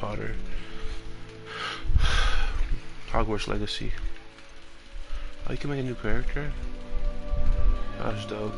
Potter. Hogwarts Legacy. Oh, you can make a new character? That's dope.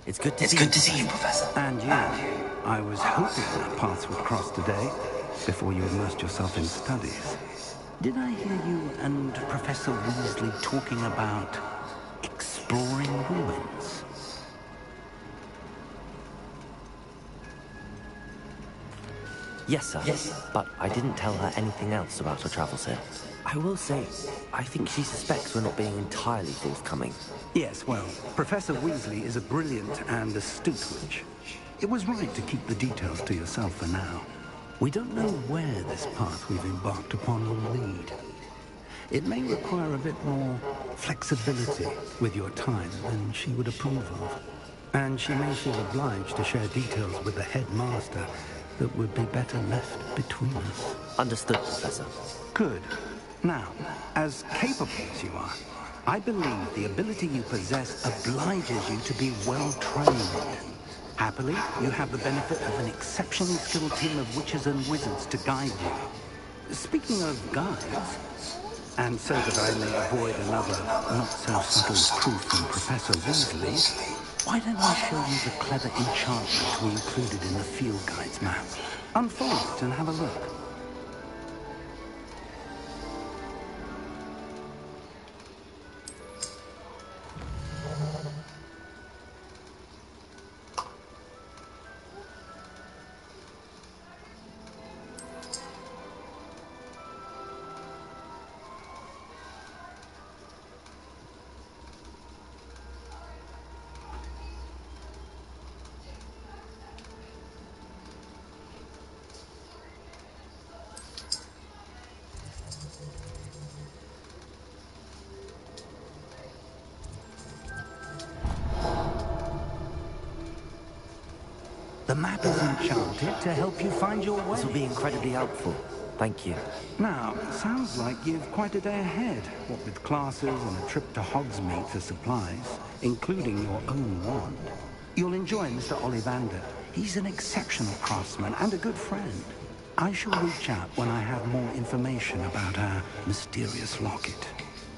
It's good to see you, Professor. And you. I was hoping our paths would cross today, before you immersed yourself in studies. Did I hear you and Professor Weasley talking about exploring ruins? Yes, sir. But I didn't tell her anything else about her travels here. I will say, I think she suspects we're not being entirely forthcoming. Yes, well, Professor Weasley is a brilliant and astute witch. It was right to keep the details to yourself for now. We don't know where this path we've embarked upon will lead. It may require a bit more flexibility with your time than she would approve of. And she may feel obliged to share details with the headmaster that would be better left between us. Understood, Professor. Good. Now, as capable as you are, I believe the ability you possess obliges you to be well-trained. Happily, you have the benefit of an exceptionally skilled team of witches and wizards to guide you. Speaking of guides, and so that I may avoid another not-so-subtle proof from Professor Weasley, why don't I show you the clever enchantment we included in the field guide's map? Unfold it and have a look. The map is enchanted to help you find your way. This will be incredibly helpful. Thank you. Now, sounds like you've quite a day ahead, what with classes and a trip to Hogsmeade for supplies, including your own wand. You'll enjoy Mr. Ollivander. He's an exceptional craftsman and a good friend. I shall reach out when I have more information about our mysterious locket.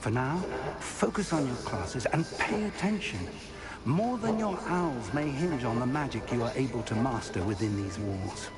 For now, focus on your classes and pay attention. More than your owls may hinge on the magic you are able to master within these walls.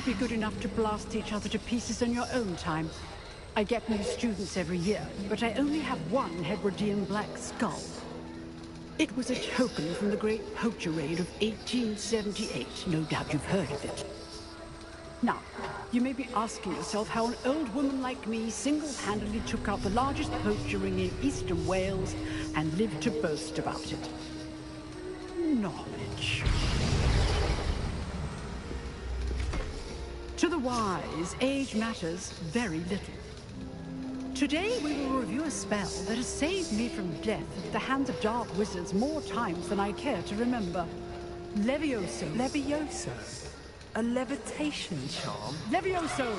you'd be good enough to blast each other to pieces in your own time. I get new students every year, but I only have one Hebridean black skull. It was a token from the Great Poacher Raid of 1878. No doubt you've heard of it. Now, you may be asking yourself how an old woman like me single-handedly took out the largest poacher ring in eastern Wales and lived to boast about it. Knowledge. To the wise, age matters very little. Today we will review a spell that has saved me from death at the hands of dark wizards more times than I care to remember. Levioso. Levioso? A levitation charm? Levioso!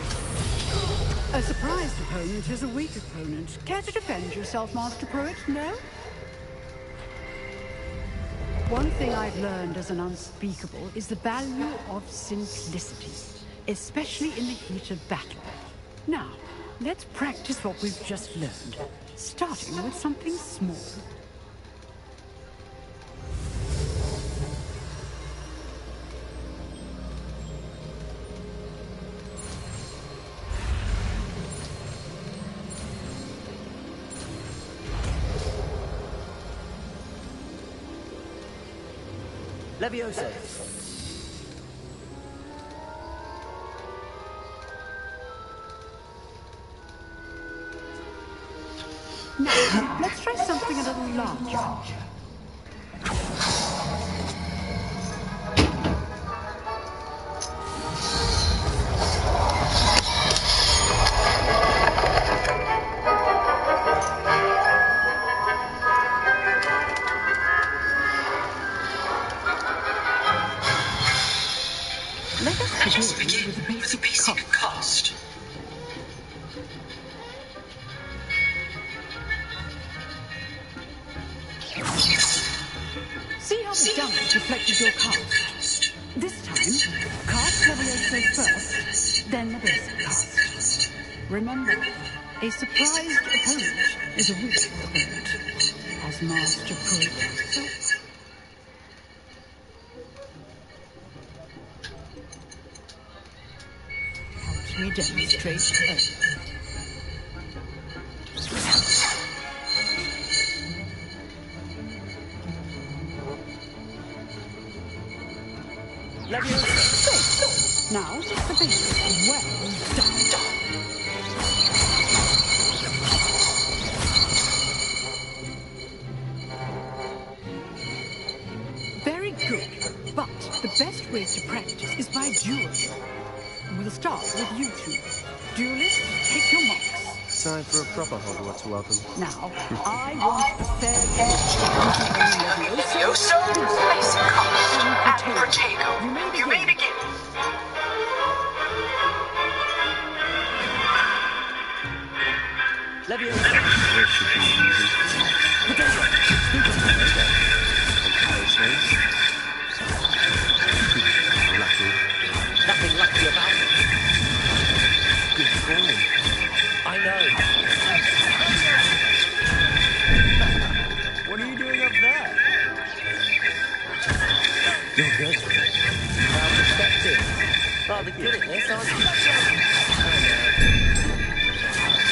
A surprised opponent is a weak opponent. Care to defend yourself, Master Pruitt? No? One thing I've learned as an unspeakable is the value of simplicity, especially in the heat of battle. Now, let's practice what we've just learned, starting with something small. Levioso. Now, let's try something a little larger. Let us begin with a basic cast. See how the dice reflected your cast. This time, cast Levioso first, then the basic cast. Remember, a surprised opponent is a weak opponent, as Master Pruitt. Help me demonstrate. Levioso. Now, the basics. Well done. Very good. But the best way to practice is by dueling. We'll start with you two. Duelists, take your marks. Time for a proper Hogwarts welcome. Now, I want a fair game. Levioso, basic cast, and Protego. You may begin. Levioso. This should be easy. Potato. Lucky. Nothing lucky about it. Good form. I know. What are you doing up there? You're good. Proud perspective. Rather good at this, aren't you?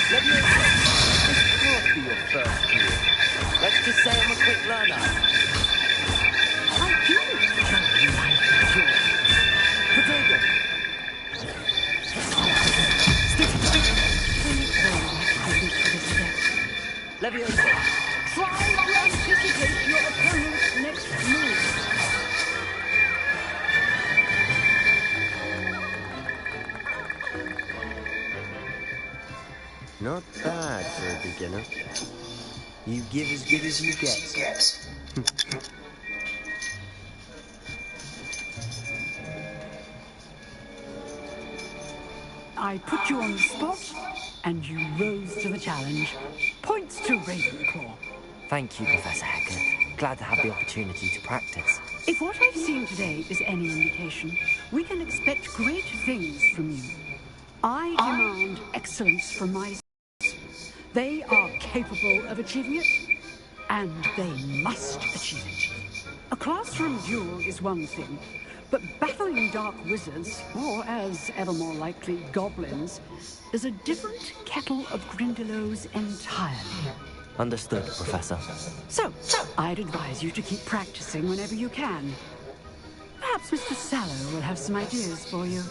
Levioso. This can't be your first duel. Let's just say I'm a quick learner. I do enjoy you. Potato. Levioso. Try to anticipate your opponent's next move. Not bad for a beginner. You give as good as you get. I put you on the spot, and you rose to the challenge. Points to Ravenclaw. Thank you, Professor Hecker. Glad to have the opportunity to practice. If what I've seen today is any indication, we can expect great things from you. I demand excellence from my students. They are capable of achieving it, and they must achieve it. A classroom duel is one thing, But battling dark wizards, or as ever more likely, goblins, is a different kettle of Grindylows entirely. Understood, Professor. So, I'd advise you to keep practicing whenever you can. Perhaps Mr. Sallow will have some ideas for you.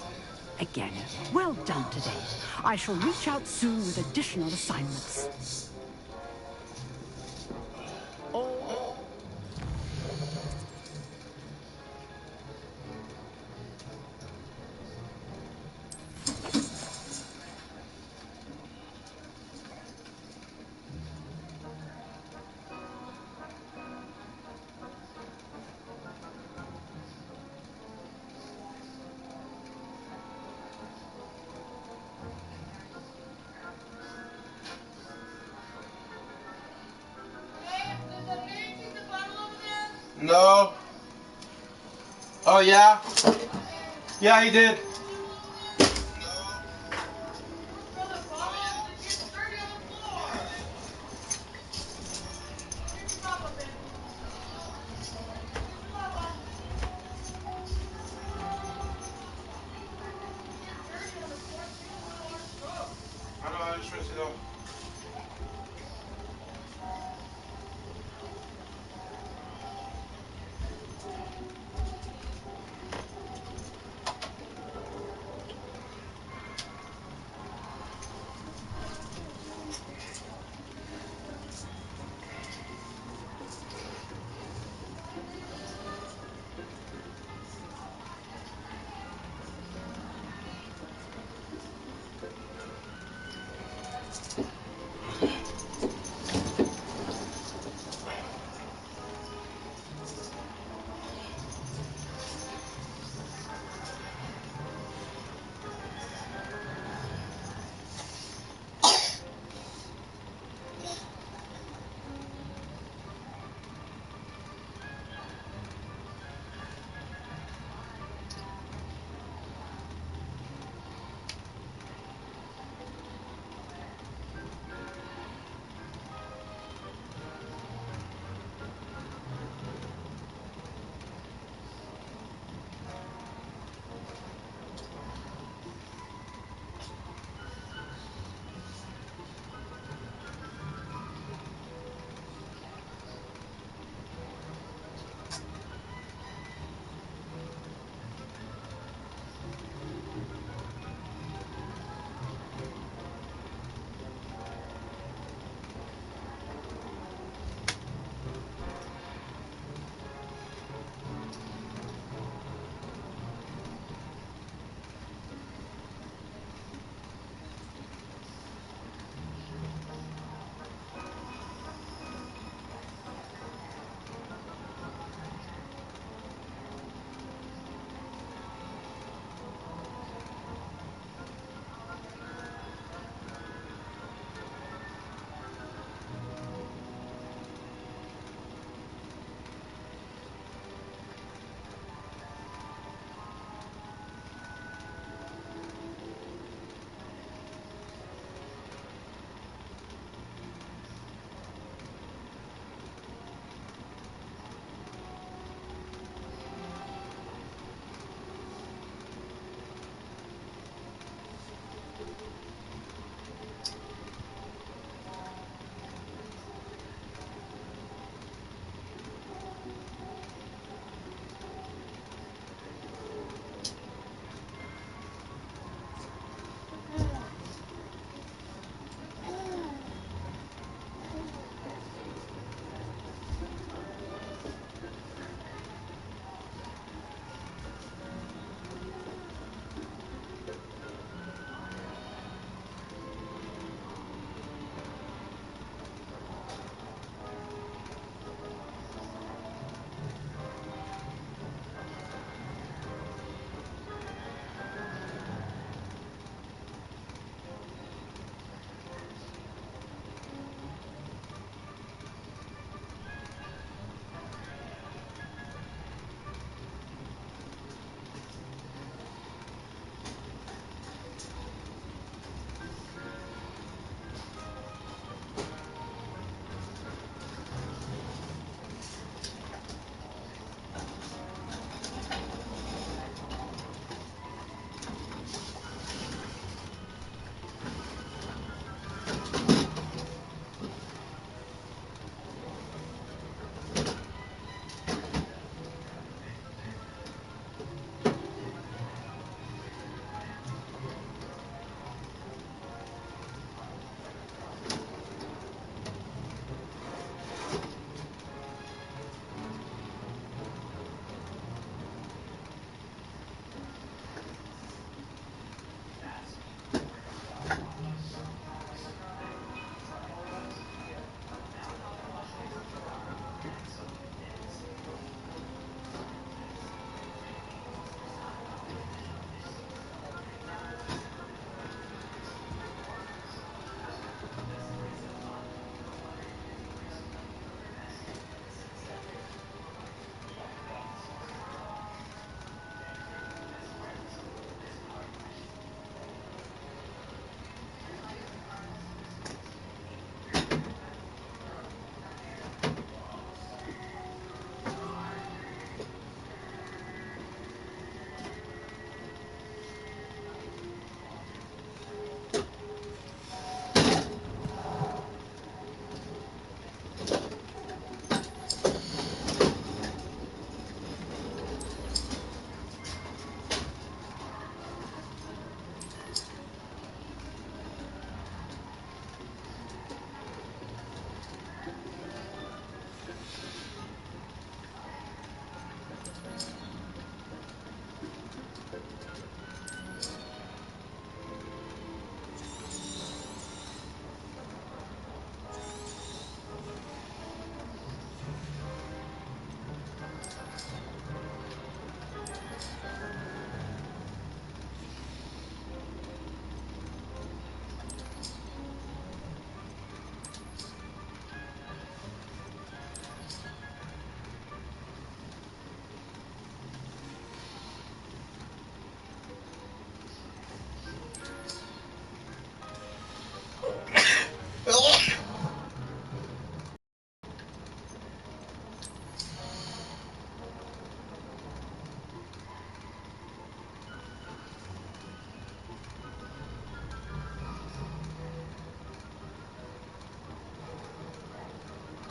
Again, well done today. I shall reach out soon with additional assignments. No. Oh yeah? Yeah, he did. I know, I just rinsed it off.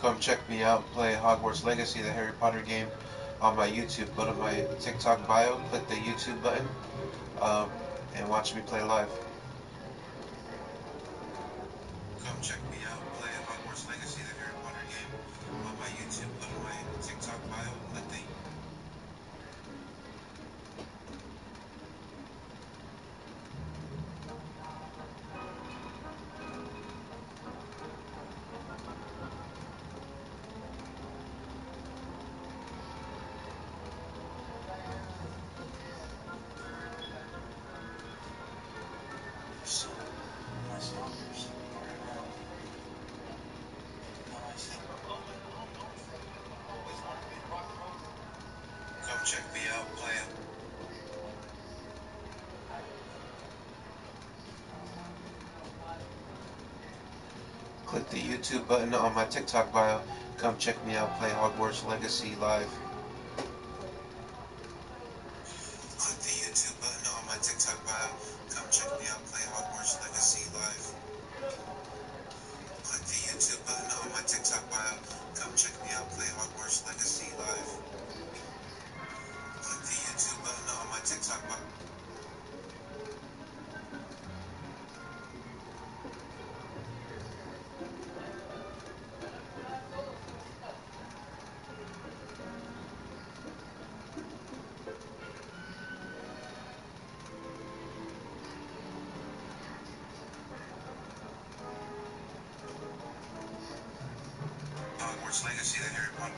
Come check me out, play Hogwarts Legacy, the Harry Potter game, on my YouTube. Go to my TikTok bio, click the YouTube button, and watch me play live. Come check me out, play Hogwarts Legacy, the Harry Potter game, on my YouTube. Go to my TikTok bio, click the Come check me out, play. Click the YouTube button on my TikTok bio. Come check me out, play Hogwarts Legacy live. Click the YouTube button on my TikTok bio. Come check me out, play Hogwarts Legacy live. Click the YouTube button on my TikTok bio. Come check me out, play Hogwarts Legacy live. Click the YouTube button on my TikTok bio. Hogwarts Legacy, the Harry Potter.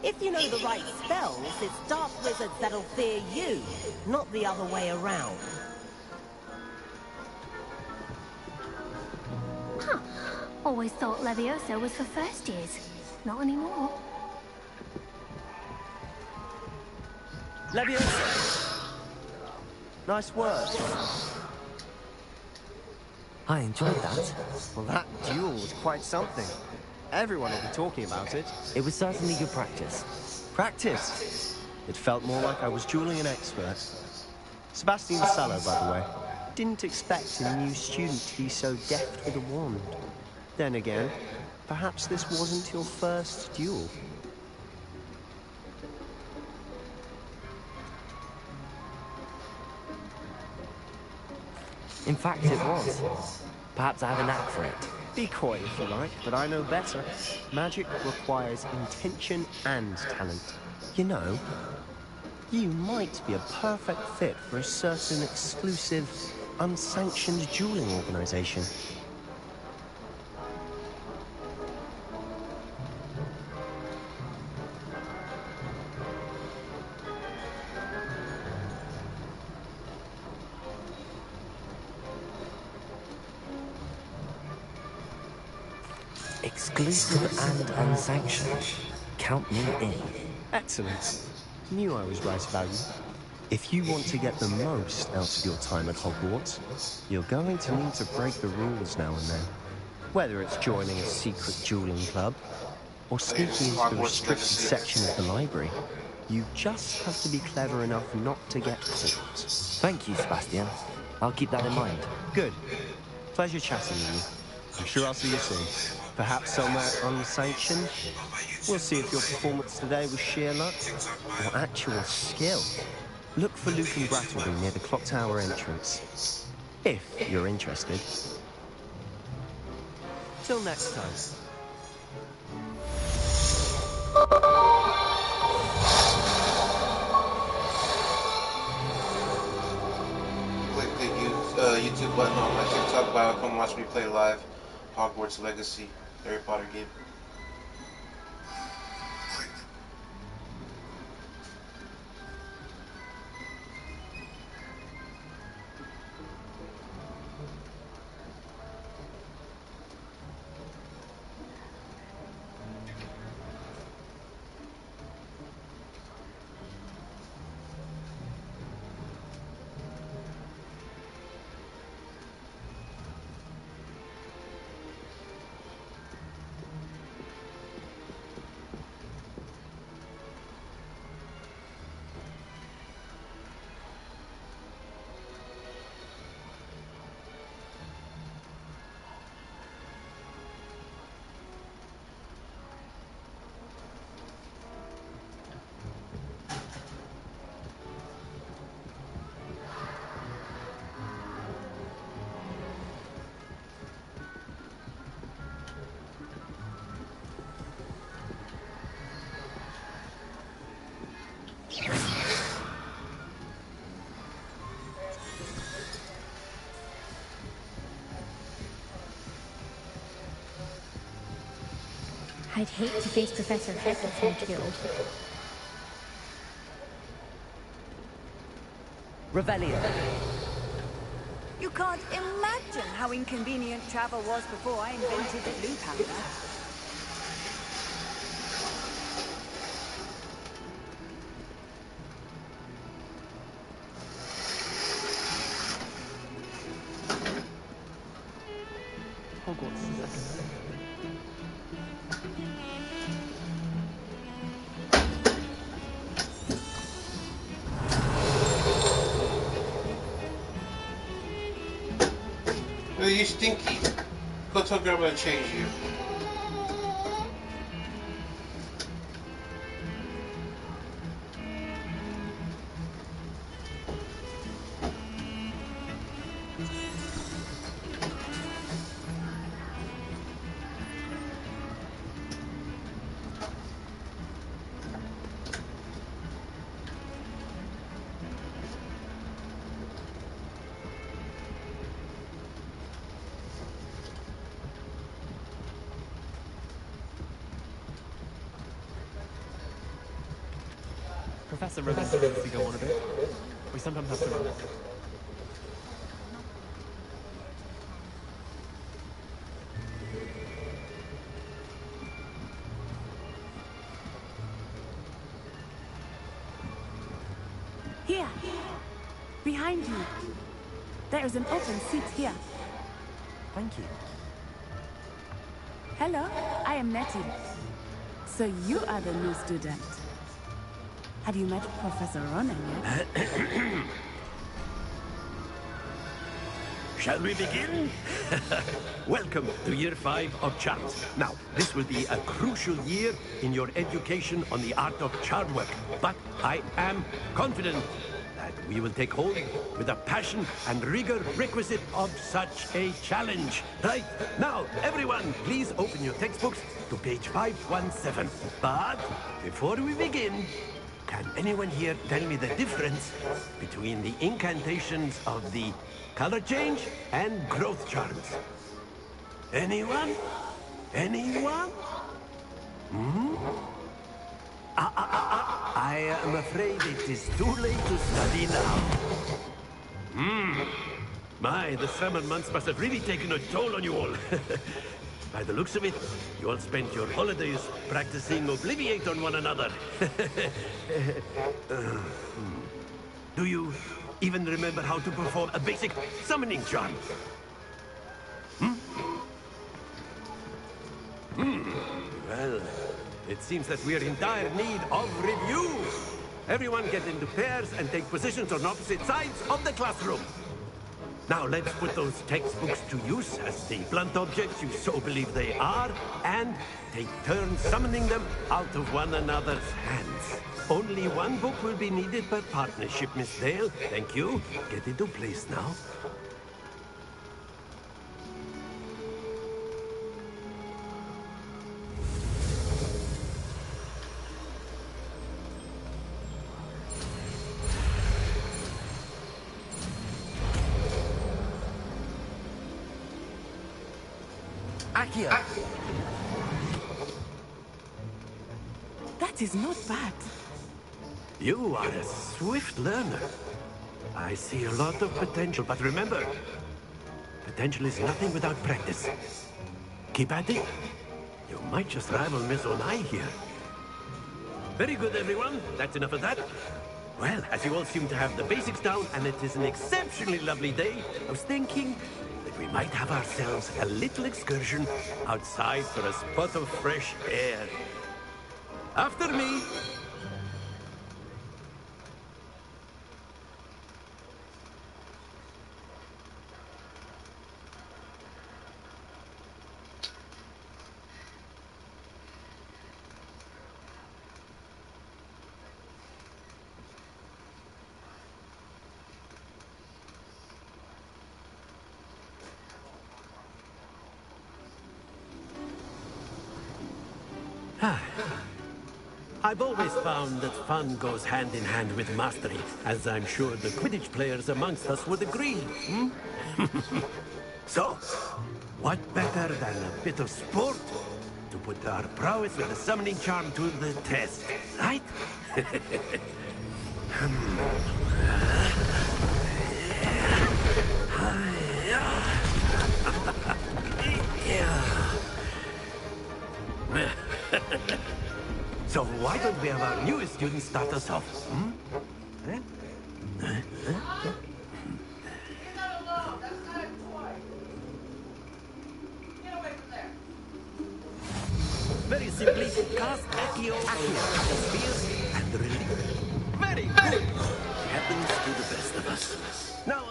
If you know the right spells, it's dark wizards that'll fear you, not the other way around. Huh. Always thought Leviosa was for first years. Not anymore. Leviosa! Nice work. I enjoyed that. Well, that duel was quite something. Everyone will be talking about it. It was certainly good practice. Practice? It felt more like I was dueling an expert. Sebastian Sallow, by the way. Didn't expect a new student to be so deft with a wand. Then again, perhaps this wasn't your first duel. In fact, it was. Perhaps I have a knack for it. Be coy if you like, but I know better. Magic requires intention and talent. You know, you might be a perfect fit for a certain exclusive, unsanctioned dueling organization. Exclusive and unsanctioned. Count me in. Excellent. Knew I was right about you. If you want to get the most out of your time at Hogwarts, you're going to need to break the rules now and then. Whether it's joining a secret dueling club, or sneaking into the restricted section of the library, you just have to be clever enough not to get caught. Thank you, Sebastian. I'll keep that in mind. Good. Pleasure chatting with you. I'm sure I'll see you soon. Perhaps somewhere unsanctioned? We'll see if your performance today was sheer luck or actual skill. Look for Luke and Brattleby near the clock tower entrance, if you're interested. Till next time. Click the YouTube button on my TikTok bio. Come watch me play live Hogwarts Legacy Harry Potter game. I'd hate to face Professor Heselton killed. Revelio. You can't imagine how inconvenient travel was before I invented blue powder. Hogwarts second. Hey, you stinky. Go tell Grandma to change you. Professor Rivers tends to go on a bit. We sometimes have to run. Here, behind you. There is an open seat here. Thank you. Hello, I am Nettie. So you are the new student. Have you met Professor Ronan yet? Shall we begin? Welcome to Year 5 of Charms. Now, this will be a crucial year in your education on the art of charm work. But I am confident that we will take hold with the passion and rigor requisite of such a challenge. Right, now, everyone, please open your textbooks to page 517. But before we begin, can anyone here tell me the difference between the incantations of the color change and growth charms? Anyone? Anyone? Hmm? I am afraid it is too late to study now. My, the summer months must have really taken a toll on you all. By the looks of it, you all spent your holidays practicing Obliviate on one another. Do you even remember how to perform a basic summoning charm? Well, it seems that we are in dire need of review. Everyone get into pairs and take positions on opposite sides of the classroom. Now let's put those textbooks to use as the blunt objects you so believe they are, and take turns summoning them out of one another's hands. Only one book will be needed per partnership, Miss Dale. Thank you. Get into place now. Accio! That is not bad. You are a swift learner. I see a lot of potential, but remember, potential is nothing without practice. Keep at it. You might just rival Miss Onai here. Very good, everyone. That's enough of that. Well, as you all seem to have the basics down, and it is an exceptionally lovely day, I was thinking that we might have ourselves a little excursion outside for a spot of fresh air. After me. I've always found that fun goes hand in hand with mastery, as I'm sure the Quidditch players amongst us would agree. So, what better than a bit of sport to put our prowess with the summoning charm to the test, right? So why don't we have our newest student start us off? Very simply, cast Accio over the spheres and release. Very good! Happens to the best of us. Now,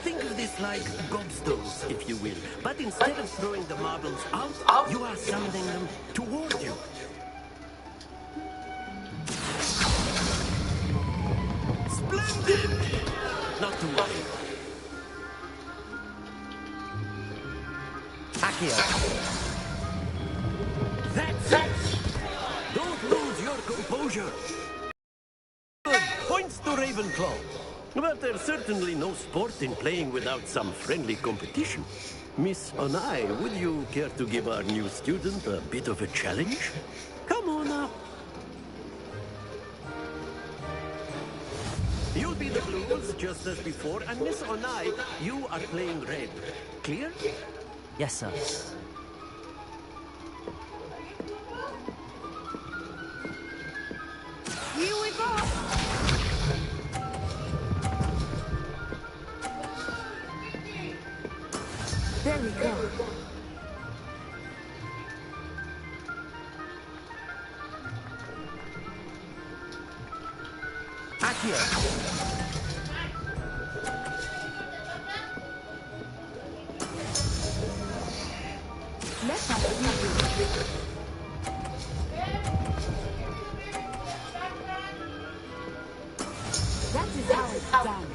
think of this like gobstones, if you will. But instead of throwing the marbles out, you are summoning them toward you. Splendid! Not to worry. Accio! That's it! Don't lose your composure! Good! Points to Ravenclaw. But there's certainly no sport in playing without some friendly competition. Miss Onai, would you care to give our new student a bit of a challenge? Come on up. You'll be the blues just as before, and Miss Onai, you are playing red. Clear? Yes, sir. Here we go! There we go. Accio! Let us see this. That is how it's done.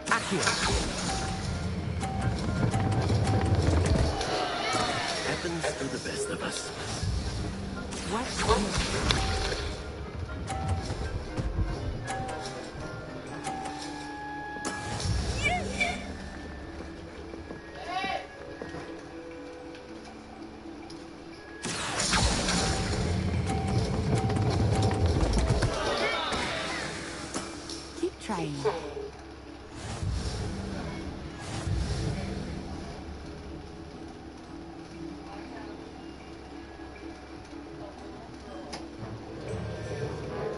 Accio! Happens to the best of us. What? Keep trying.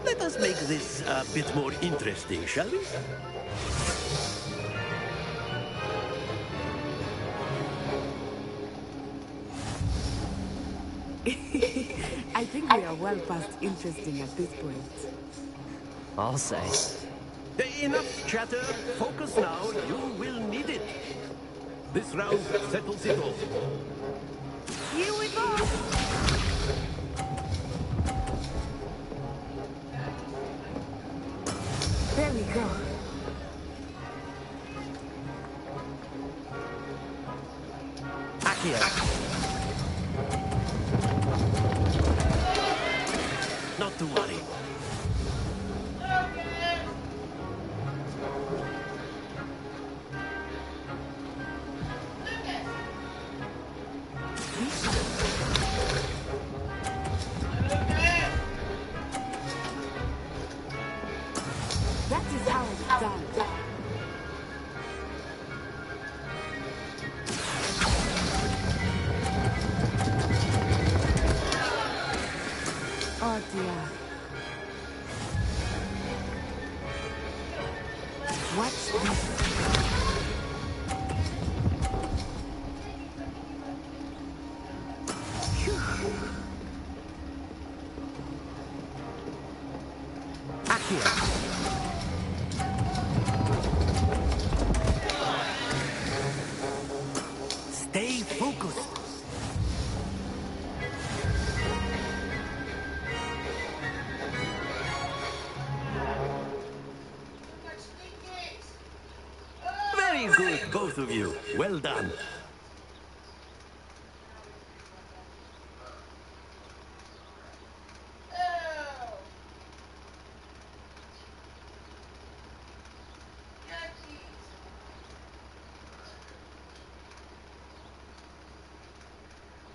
Let us make this a bit more interesting, shall we? I think we are well past interesting at this point. I'll say. Enough chatter. Focus now. You will need it. This round settles it all. Here we go. There we go. Accio. Not to worry. That is how it's done. Oh dear. Watch this. Accio. Stay focused. Very good, both of you. Well done.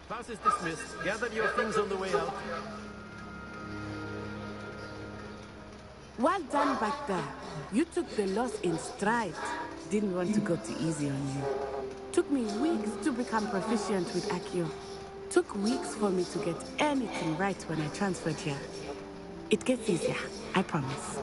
Class is dismissed. Gather your things on the way out. Well done back there. You took the loss in stride. Didn't want to go too easy on you. Took me weeks to become proficient with Accio. Took weeks for me to get anything right when I transferred here. It gets easier, I promise.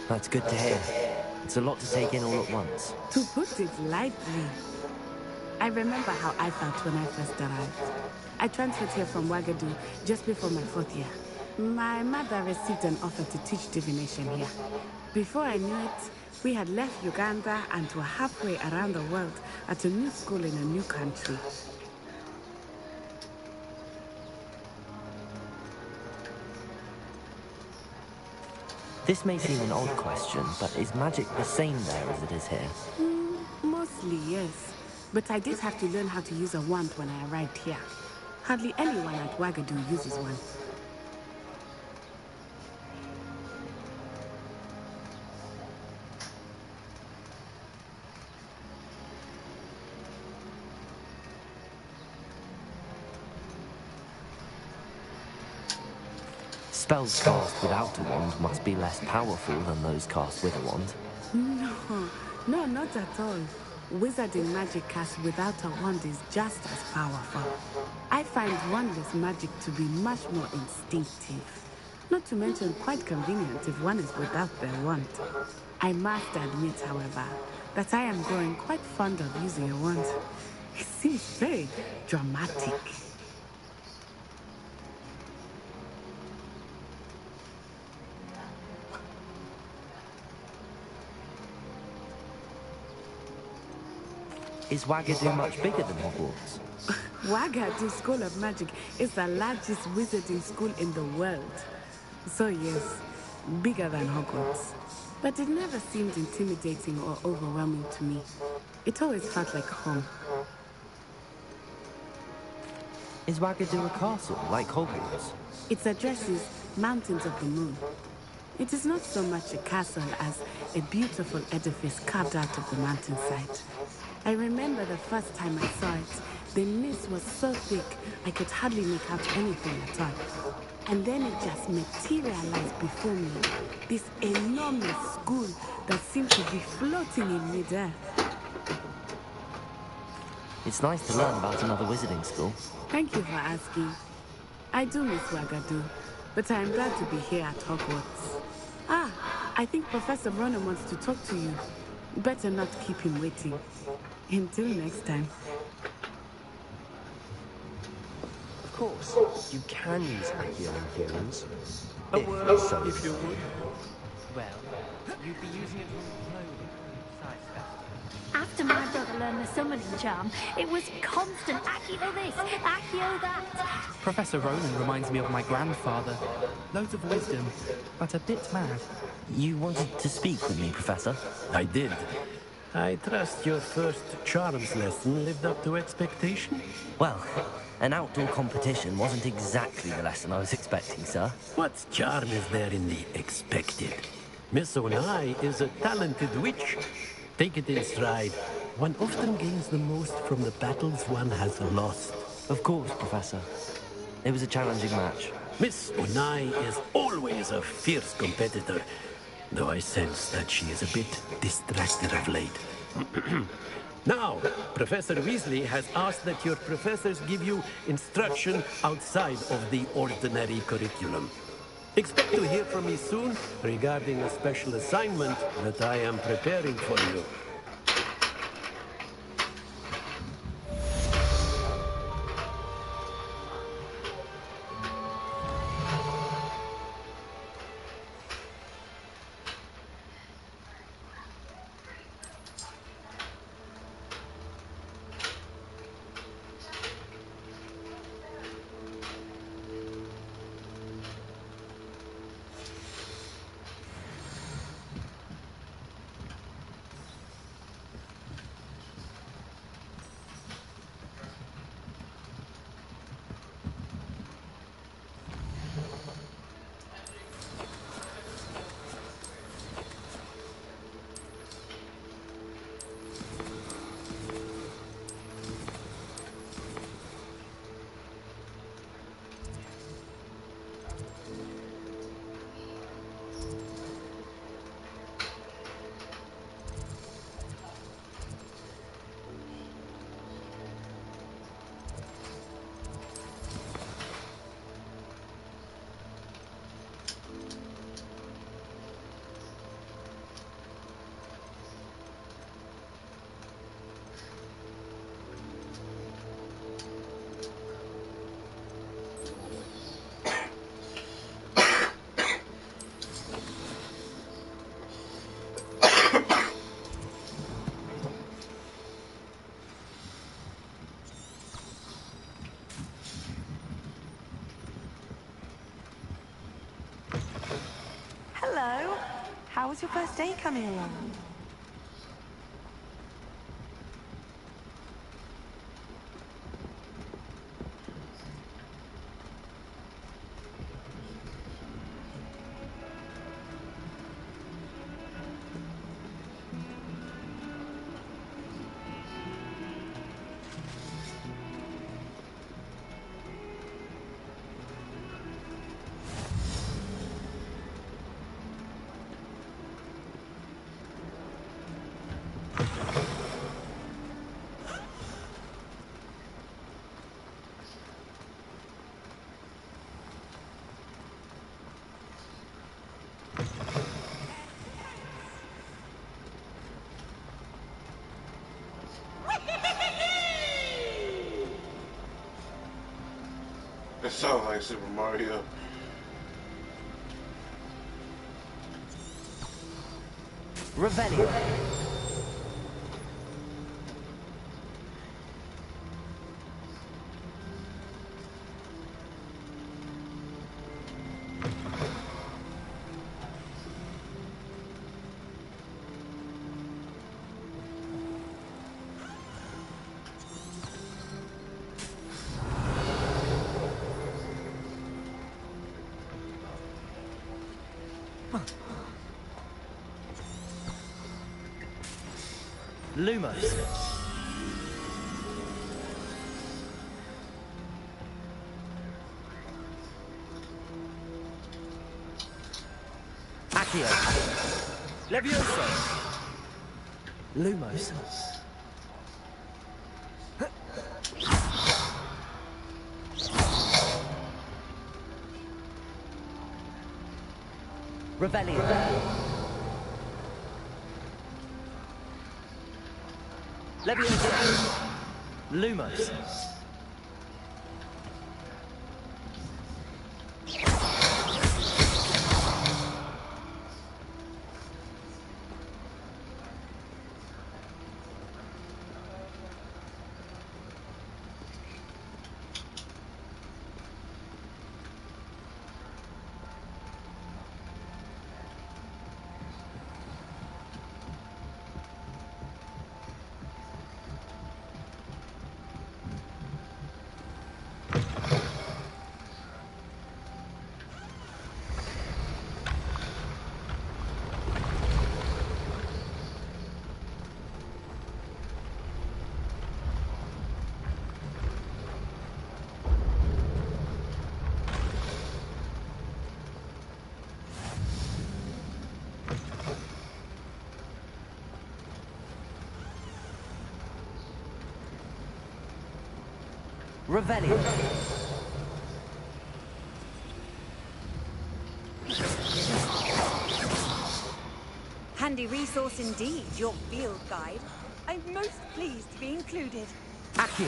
That's good to hear. It's a lot to take in all at once. To put it lightly, I remember how I felt when I first arrived. I transferred here from Wagadu just before my 4th year. My mother received an offer to teach divination here. Before I knew it, we had left Uganda and were halfway around the world at a new school in a new country. This may seem an odd question, but is magic the same there as it is here? Mostly, yes. But I did have to learn how to use a wand when I arrived here. Hardly anyone at Wagadu uses one. Spells cast without a wand must be less powerful than those cast with a wand. No, not at all. Wizarding magic cast without a wand is just as powerful. I find wandless magic to be much more instinctive. Not to mention quite convenient if one is without their wand. I must admit, however, that I am growing quite fond of using a wand. It seems very dramatic. Is Wagadu much bigger than Hogwarts? Wagadu School of Magic is the largest wizarding school in the world. So yes, bigger than Hogwarts. But it never seemed intimidating or overwhelming to me. It always felt like home. Is Wagadu a castle, like Hogwarts? Its address is Mountains of the Moon. It is not so much a castle as a beautiful edifice carved out of the mountainside. I remember the first time I saw it, the mist was so thick I could hardly make out anything at all. And then it just materialized before me, this enormous school that seemed to be floating in midair. It's nice to learn about another wizarding school. Thank you for asking. I do miss Wagadu, but I am glad to be here at Hogwarts. Ah, I think Professor Ronan wants to talk to you. Better not keep him waiting. Until next time. Of course, you can use Accio in humans. A If word, so if you would. Well, you'd be using it on clothing, size specimen. After my brother learned the summoning charm, it was constant Accio this, Accio that. Professor Ronan reminds me of my grandfather. Loads of wisdom, but a bit mad. You wanted to speak with me, Professor? I did. I trust your first charms lesson lived up to expectation? Well, an outdoor competition wasn't exactly the lesson I was expecting, sir. What charm is there in the expected? Miss Onai is a talented witch. Take it in stride. One often gains the most from the battles one has lost. Of course, Professor. It was a challenging match. Miss Onai is always a fierce competitor, though I sense that she is a bit distracted of late. Now, Professor Weasley has asked that your professors give you instruction outside of the ordinary curriculum. Expect to hear from me soon regarding a special assignment that I am preparing for you. Hello. How was your first day coming along? It sounds like Super Mario. Revelio. Lumos. Accio. Levioso. Lumos. Revelio. Leviosa! Lumos! Revelio. Handy resource indeed, your field guide. I'm most pleased to be included. Accio.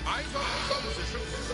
Eyes on some positions.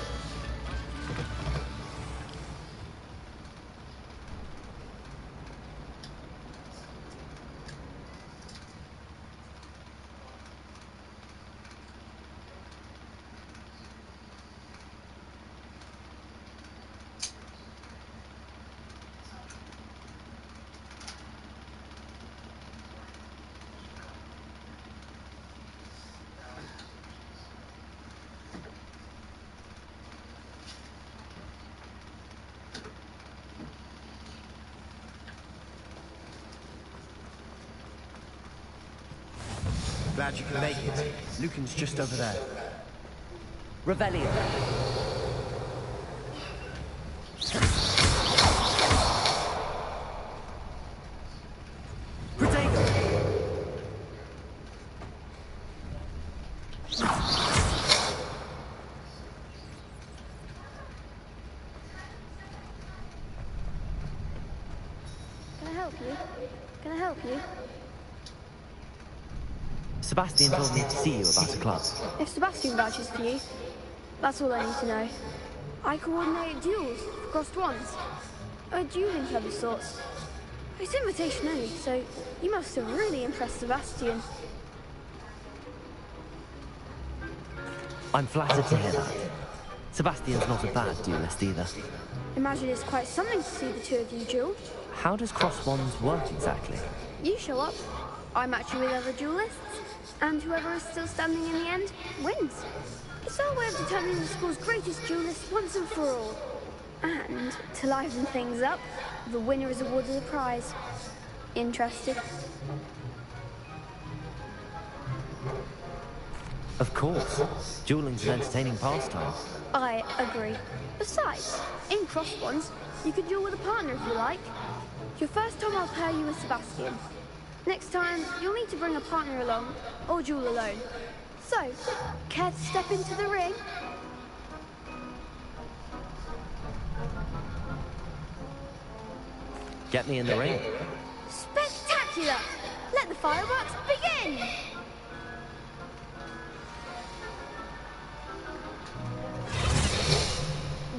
Glad you can make it. Lucan's just over there. Revelio. Can I help you? Can I help you? Sebastian told me to see you about a club. If Sebastian vouches for you, that's all I need to know. I coordinate duels for crossed wands. A dueling club of sorts. It's invitation only, so you must have really impressed Sebastian. I'm flattered to hear that. Sebastian's not a bad duelist either. Imagine it's quite something to see the two of you duel. How does cross wands work exactly? You show up, I match you with other duelists, and whoever is still standing in the end wins. It's our way of determining the school's greatest duelist once and for all. And to liven things up, the winner is awarded a prize. Interested? Of course. Dueling's an entertaining pastime. I agree. Besides, in cross wands, you can duel with a partner if you like. Your first time I'll pair you with Sebastian. Next time, you'll need to bring a partner along, or duel alone. So, care to step into the ring? Get me in the ring. Spectacular! Let the fireworks begin!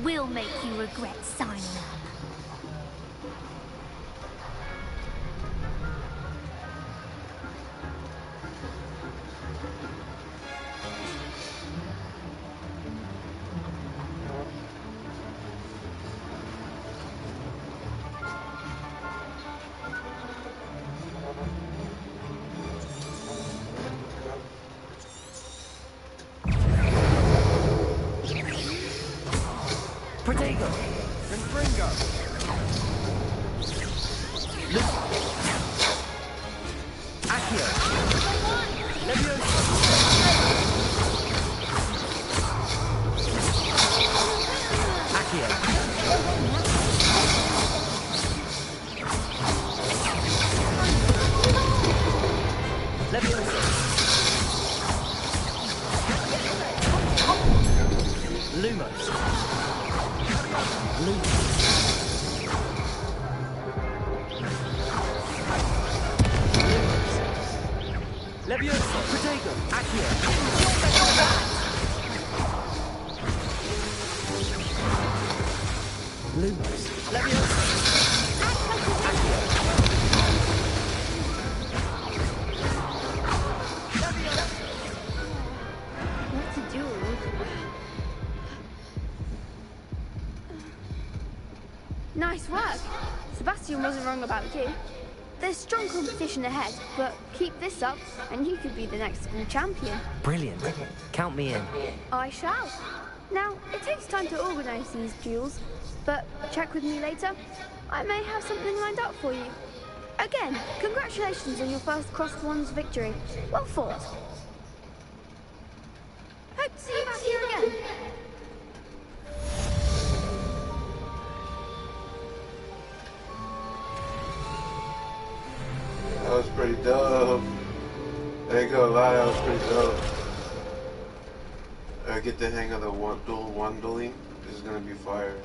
We'll make you regret signing up. Protego! Confringo! Accio! Leviosa! Accio! Leviosa. Lumos. Leviosa. Protego. Accio. Lumos. Leviosa. Accio. What to do? Nice work. Sebastian wasn't wrong about you. There's strong competition ahead, but keep this up and you could be the next school champion. Brilliant. Count me in. I shall. Now, it takes time to organise these duels, but check with me later. I may have something lined up for you. Again, congratulations on your first Crossed Wands victory. Well fought. Hope to see you back here again. That was pretty dope. I ain't gonna lie, that was pretty dope. I get the hang of the one-dueling. This is gonna be fire.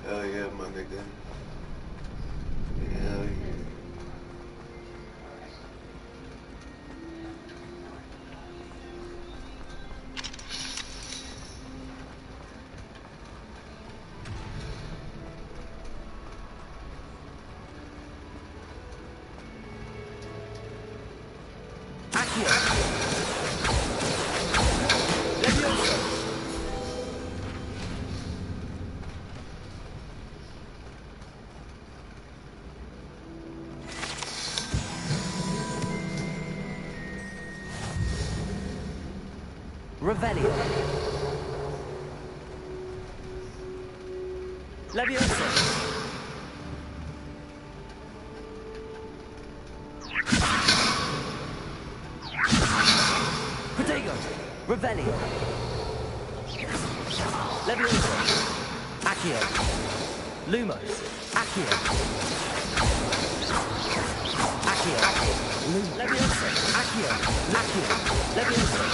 Hell yeah, my nigga. Hell yeah. Revelio. Leviosa. Protego. Revelio. Leviosa. Accio. Lumos. Accio. Accio. Leviosa. Accio. Accio. Leviosa.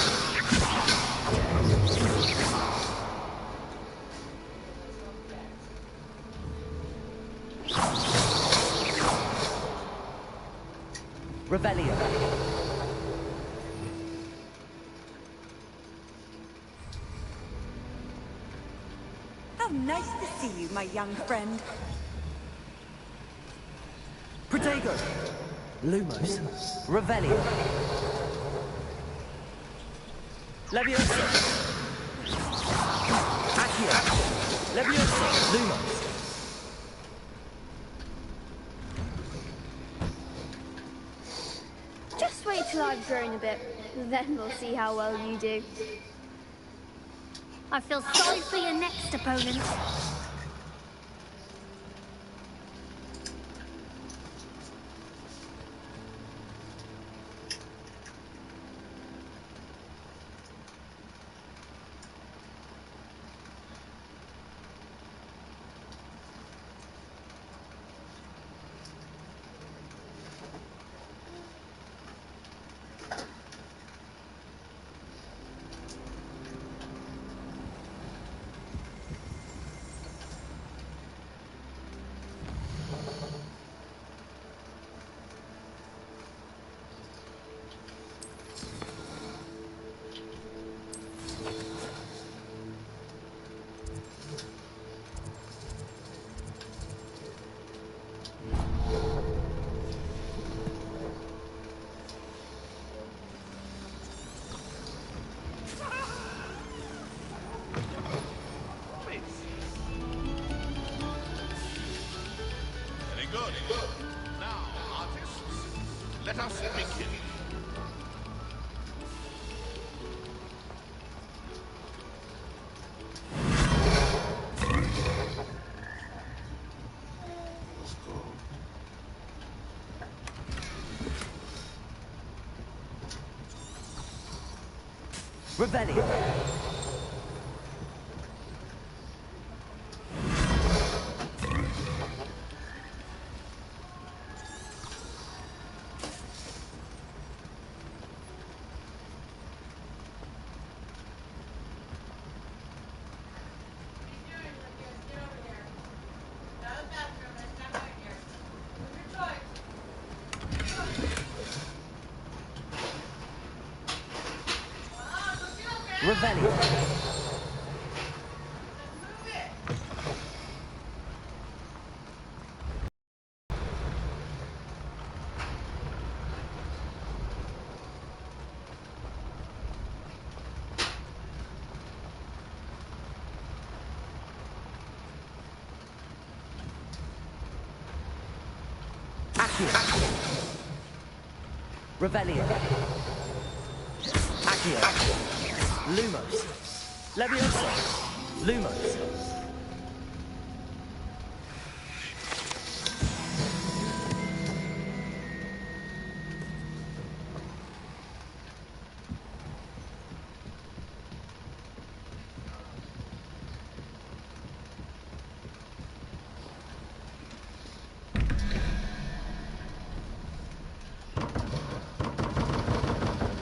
Revelio. How nice to see you, my young friend. Protego. Lumos. Revelio. Leviosa. Accio. Leviosa. Lumos. Just wait till I've grown a bit, then we'll see how well you do. I feel sorry for your next opponent. Let us begin. Revelio. Revelio. Revelio. Accio. Lumos. Levioso. Lumos.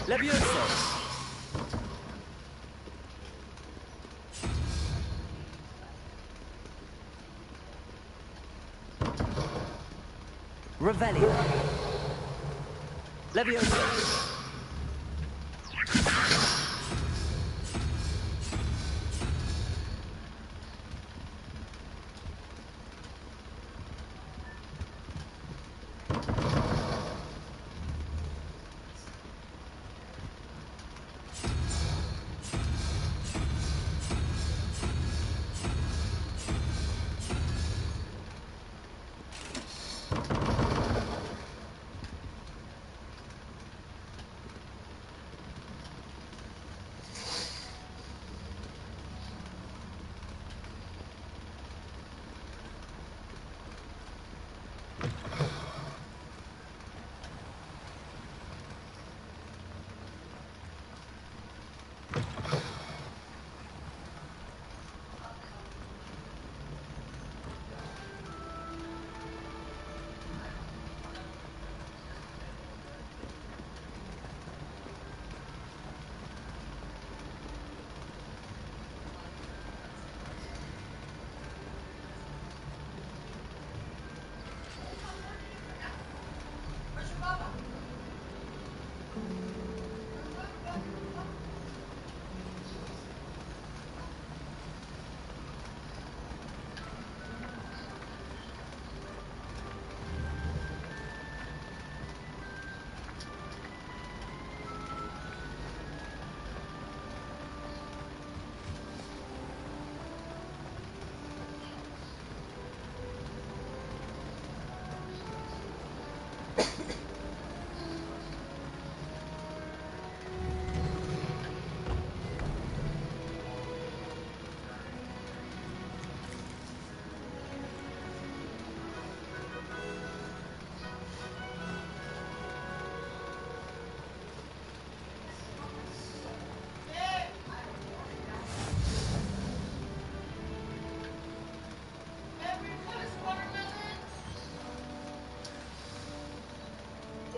Levioso. Revelio. Levioso.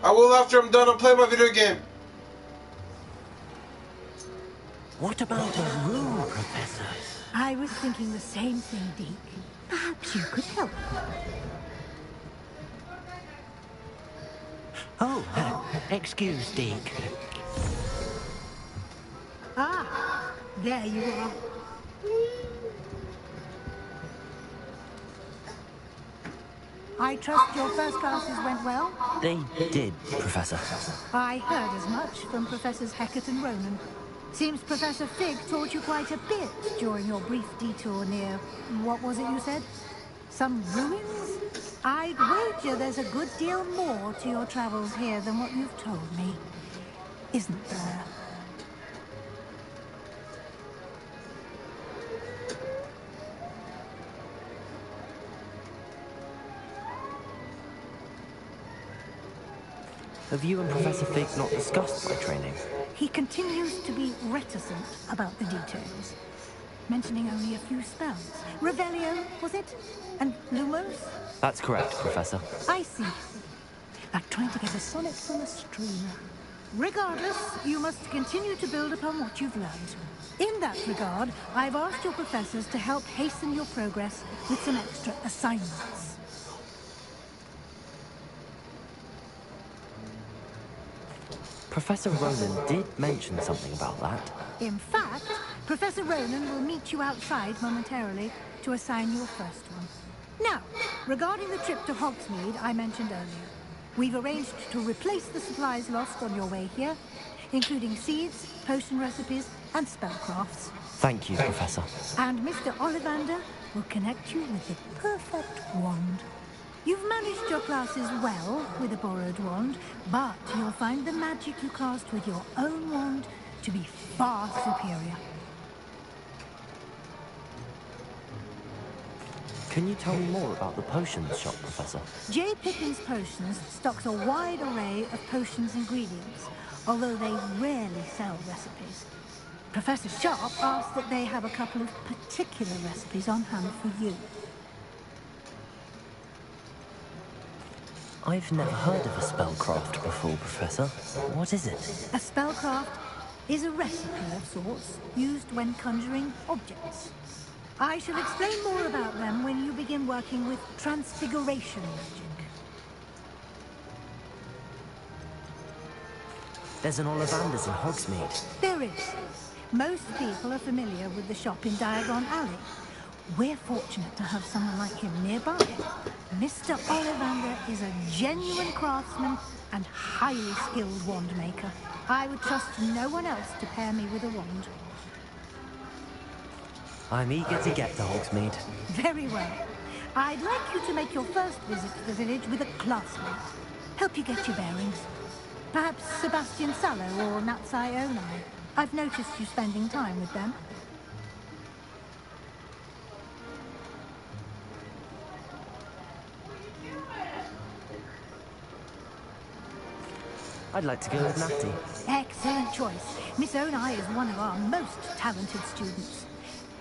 I will after I'm done. I'll play my video game. What about the room, Professor? I was thinking the same thing, Deke. Perhaps you could help. Oh, excuse, Deke. Ah, there you are. I trust your first classes went well? They did, Professor. I heard as much from Professors Hecat and Ronan. Seems Professor Fig taught you quite a bit during your brief detour near... what was it you said? Some ruins? I'd wager there's a good deal more to your travels here than what you've told me. Isn't there? Have you and Professor Fig not discussed my training? He continues to be reticent about the details, mentioning only a few spells. Revelio, was it? And Lumos? That's correct, Professor. I see. Like trying to get a sonnet from a stream. Regardless, you must continue to build upon what you've learned. In that regard, I've asked your professors to help hasten your progress with some extra assignments. Professor Ronan did mention something about that. In fact, Professor Ronan will meet you outside momentarily to assign your first one. Now, regarding the trip to Hogsmeade I mentioned earlier, we've arranged to replace the supplies lost on your way here, including seeds, potion recipes, and spellcrafts. Thank you, Professor. And Mr. Ollivander will connect you with the perfect wand. You've managed your classes well with a borrowed wand, but you'll find the magic you cast with your own wand to be far superior. Can you tell me more about the potions shop, Professor? J. Pippin's Potions stocks a wide array of potions ingredients, although they rarely sell recipes. Professor Sharp asked that they have a couple of particular recipes on hand for you. I've never heard of a spellcraft before, Professor. What is it? A spellcraft is a recipe of sorts used when conjuring objects. I shall explain more about them when you begin working with transfiguration magic. There's an Ollivander's in Hogsmeade. There is. Most people are familiar with the shop in Diagon Alley. We're fortunate to have someone like him nearby. Mr. Ollivander is a genuine craftsman and highly skilled wand maker. I would trust no one else to pair me with a wand. I'm eager to get to Hogsmeade. Very well. I'd like you to make your first visit to the village with a classmate. Help you get your bearings. Perhaps Sebastian Sallow or Natsai Onai. I've noticed you spending time with them. I'd like to go with Natty. Excellent choice. Miss Onai is one of our most talented students.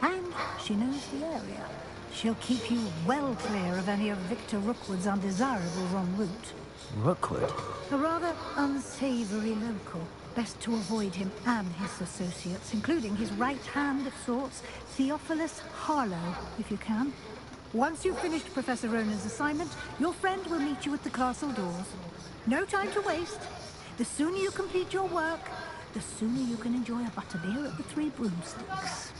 And she knows the area. She'll keep you well clear of any of Victor Rookwood's undesirables en route. Rookwood? A rather unsavory local. Best to avoid him and his associates, including his right hand of sorts, Theophilus Harlow, if you can. Once you've finished Professor Ronan's assignment, your friend will meet you at the castle doors. No time to waste. The sooner you complete your work, the sooner you can enjoy a butterbeer at the Three Broomsticks.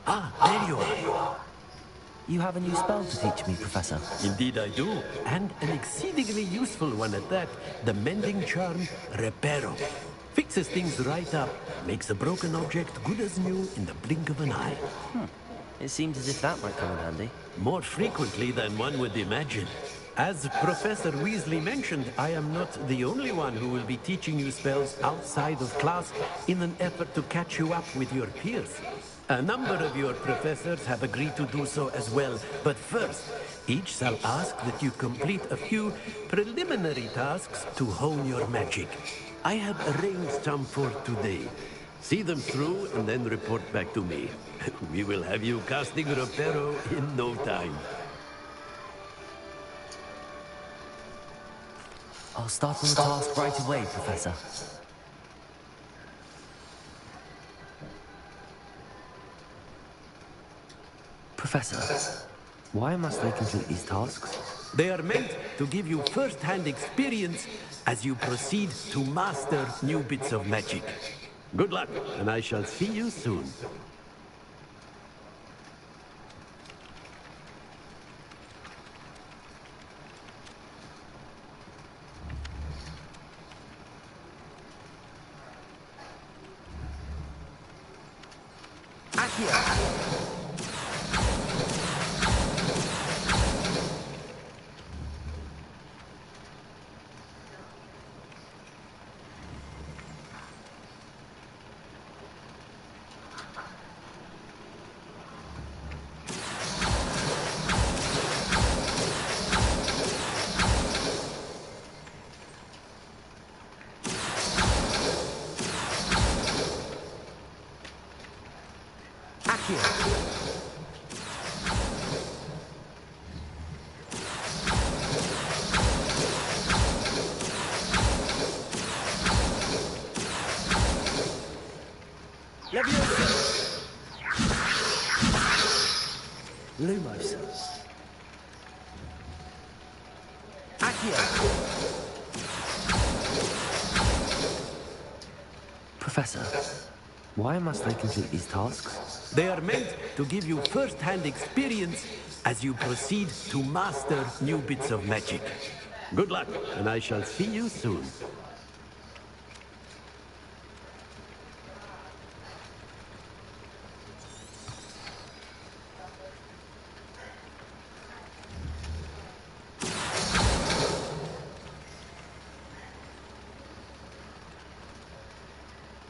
Ah, there you are. You have a new spell to teach me, Professor. Indeed I do, and an exceedingly useful one at that. The mending charm, Reparo. Fixes things right up, makes a broken object good as new in the blink of an eye. It seems as if that might come in handy. More frequently than one would imagine. As Professor Weasley mentioned, I am not the only one who will be teaching you spells outside of class in an effort to catch you up with your peers. A number of your professors have agreed to do so as well, but first, each shall ask that you complete a few preliminary tasks to hone your magic. I have arranged some for today. See them through and then report back to me. We will have you casting Reparo in no time. I'll start on the task right away, Professor. Professor, why must I complete these tasks? They are meant to give you first-hand experience as you proceed to master new bits of magic. Good luck, and I shall see you soon. Lumos. Accio. Professor, why must I complete these tasks? They are meant to give you first-hand experience as you proceed to master new bits of magic. Good luck, and I shall see you soon.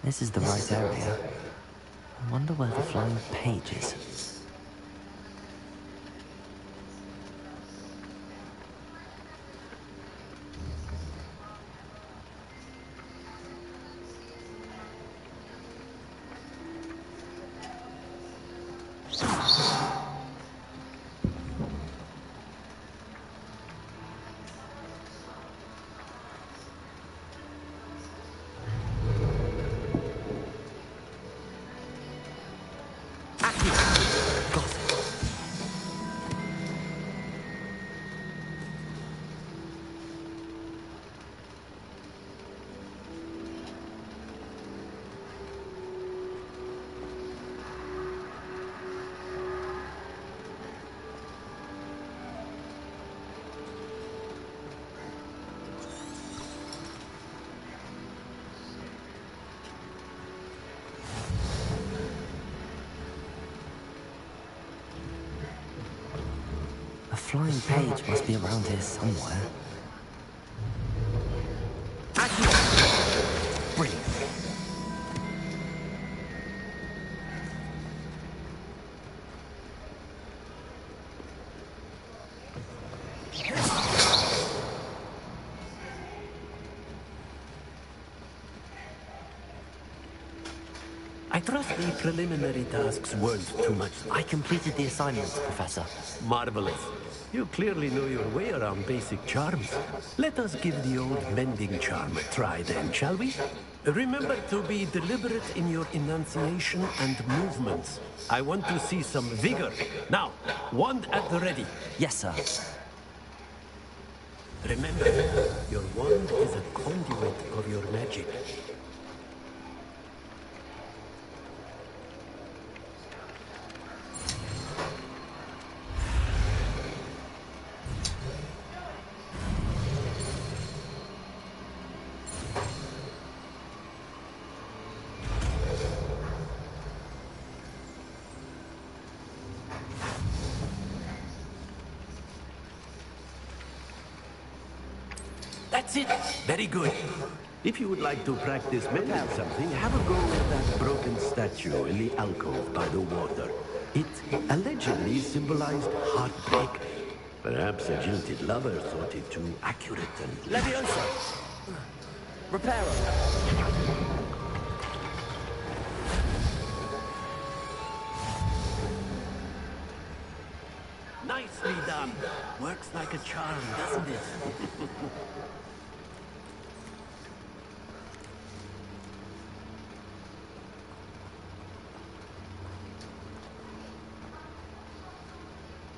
This is the right area. I wonder where the flying page is. A flying page must be around here somewhere. Brilliant. I trust the preliminary tasks weren't too much. I completed the assignments, Professor. Marvelous. You clearly know your way around basic charms. Let us give the old mending charm a try then, shall we? Remember to be deliberate in your enunciation and movements. I want to see some vigor. Now, wand at the ready. Yes, sir. Remember, your wand is a conduit of your magic. That's it. Very good. If you would like to practice mending something, have a go at that broken statue in the alcove by the water. It allegedly symbolized heartbreak. Perhaps a jilted lover thought it too accurate and... Leviosa! Reparo! Nicely done. Works like a charm, doesn't it?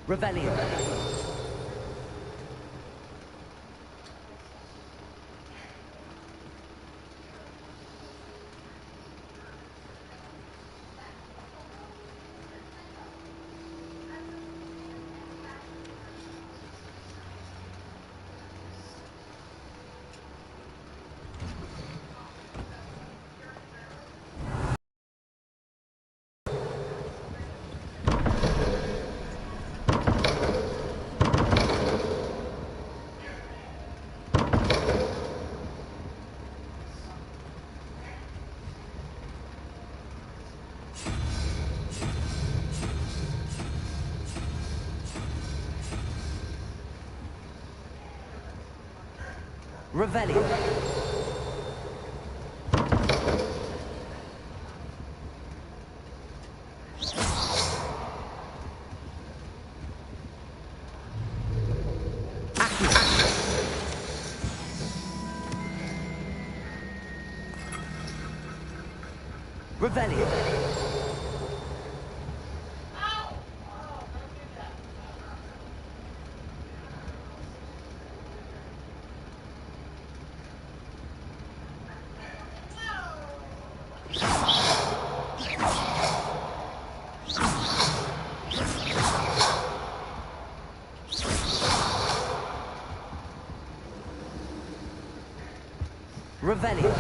Revelio. Revelio. Revelio. Revelio.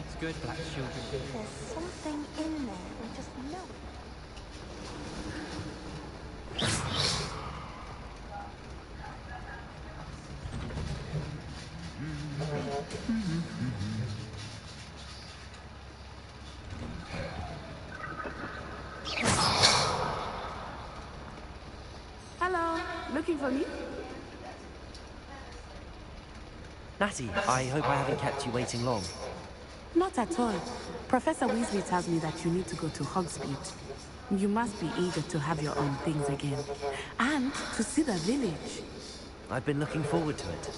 It's good, black children. There's something in there. We just know it. Hello, looking for me? Natty, I hope I haven't kept you waiting long. Not at all. Professor Weasley tells me that you need to go to Hogsmeade. You must be eager to have your own things again. And to see the village. I've been looking forward to it.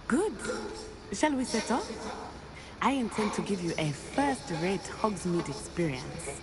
Good. Shall we set off? I intend to give you a first-rate Hogsmeade experience.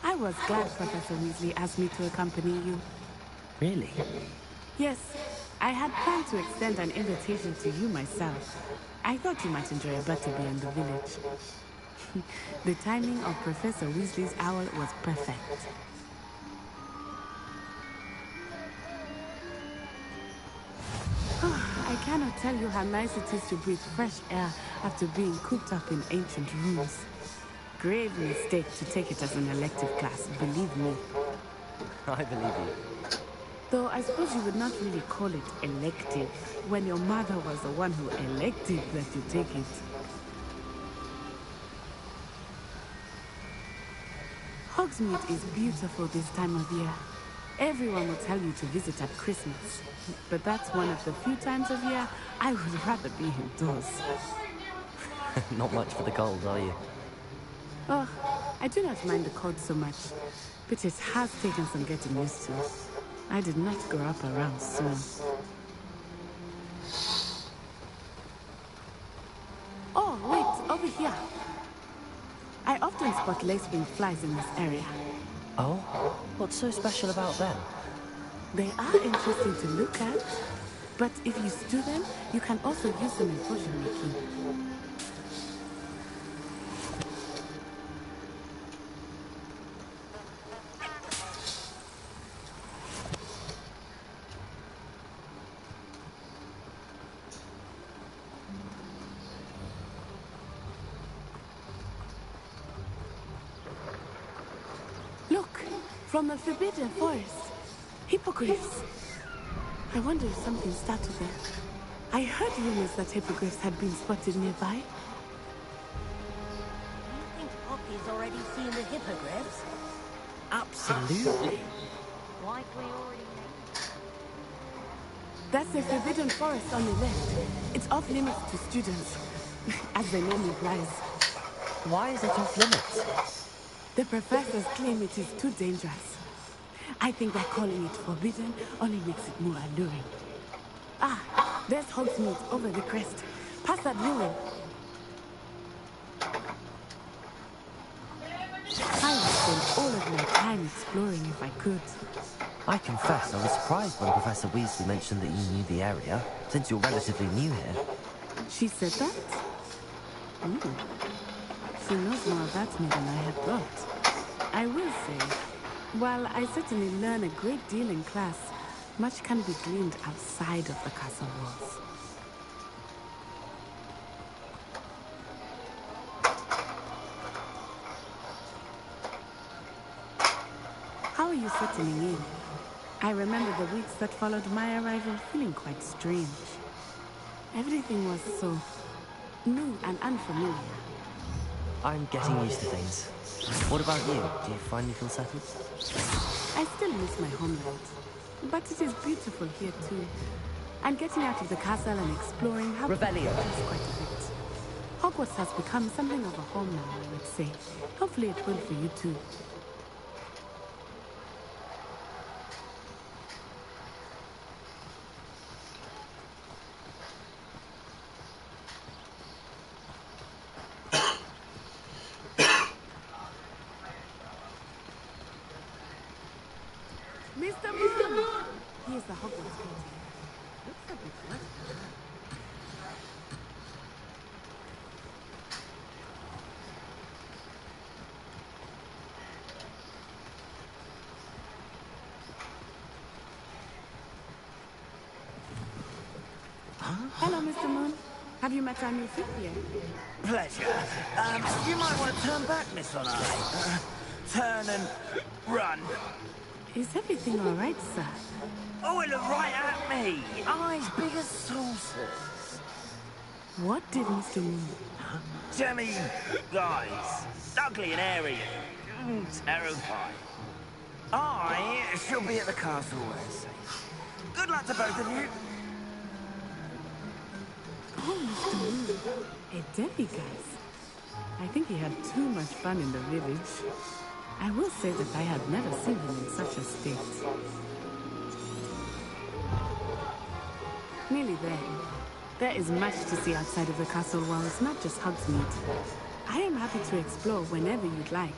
I was glad Professor Weasley asked me to accompany you. Really? Yes, I had planned to extend an invitation to you myself. I thought you might enjoy a butterbeer in the village. The timing of Professor Weasley's owl was perfect. I cannot tell you how nice it is to breathe fresh air after being cooped up in ancient rooms. Grave mistake to take it as an elective class, believe me. I believe you. Though I suppose you would not really call it elective when your mother was the one who elected that you take it. Hogsmeade is beautiful this time of year. Everyone will tell you to visit at Christmas, but that's one of the few times of year I would rather be indoors. Not much for the cold, are you? Oh, I do not mind the cold so much, but it has taken some getting used to. I did not grow up around snow. Oh, wait, over here. I often spot lacewing flies in this area. Oh? What's so special about them? They are interesting to look at. But if you stew them, you can also use them in potion making. Look, from the Forbidden Forest. Hippogriffs. I wonder if something started there. I heard rumors that hippogriffs had been spotted nearby. You think Poppy's already seen the hippogriffs? Absolutely. Like we already know. That's the Forbidden Forest on the left. It's off limits to students, as the name implies. Why is it off limits? The professors claim it is too dangerous. I think that calling it forbidden only makes it more alluring. Ah, there's Hogsmeade over the crest. Past that ruin. I would spend all of my time exploring if I could. I confess I was surprised when Professor Weasley mentioned that you knew the area, since you're relatively new here. She said that? She knows more about me than I had thought. I will say, while I certainly learn a great deal in class, much can be gleaned outside of the castle walls. How are you settling in? I remember the weeks that followed my arrival feeling quite strange. Everything was so new and unfamiliar. I'm getting used to things. What about you? Do you find you feel settled? I still miss my homeland, but it is beautiful here too. And getting out of the castle and exploring helped me progress quite a bit. Hogwarts has become something of a home now, I would say. Hopefully it will for you too. Mr. Moon! He is the Hogwarts caretaker. Looks a bit worried. Hello, Mr. Moon. Have you met our new fifth year? Pleasure. You might want to turn back, Miss Von Eye. Turn and run. Is everything all right, sir? Oh, it looked right at me. Eyes big as saucers. What did Mr. Moon? Jemmy guys. Ugly and airy. Terrifying. I shall be at the castle where it's safe. Good luck to both of you. Oh, Mr. Moon. A demiguise. I think he had too much fun in the village. I will say that I had never seen him in such a state. Nearly there. There is much to see outside of the castle walls, not just Hogsmeade. I am happy to explore whenever you'd like.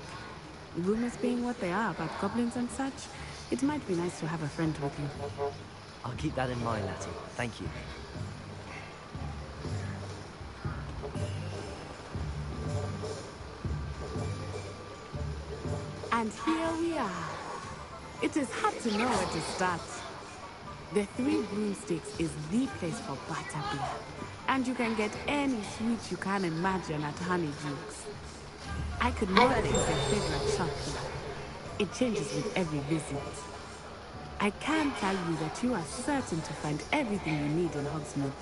Rumors being what they are about goblins and such, it might be nice to have a friend with you. I'll keep that in mind, Natty. Thank you. And here we are. It is hard to know where to start. The Three Broomsticks is the place for butterbeer. And you can get any sweet you can imagine at Honeydukes. I could not choose a favorite shop here. It changes with every visit. I can tell you that you are certain to find everything you need in Hogsmeade.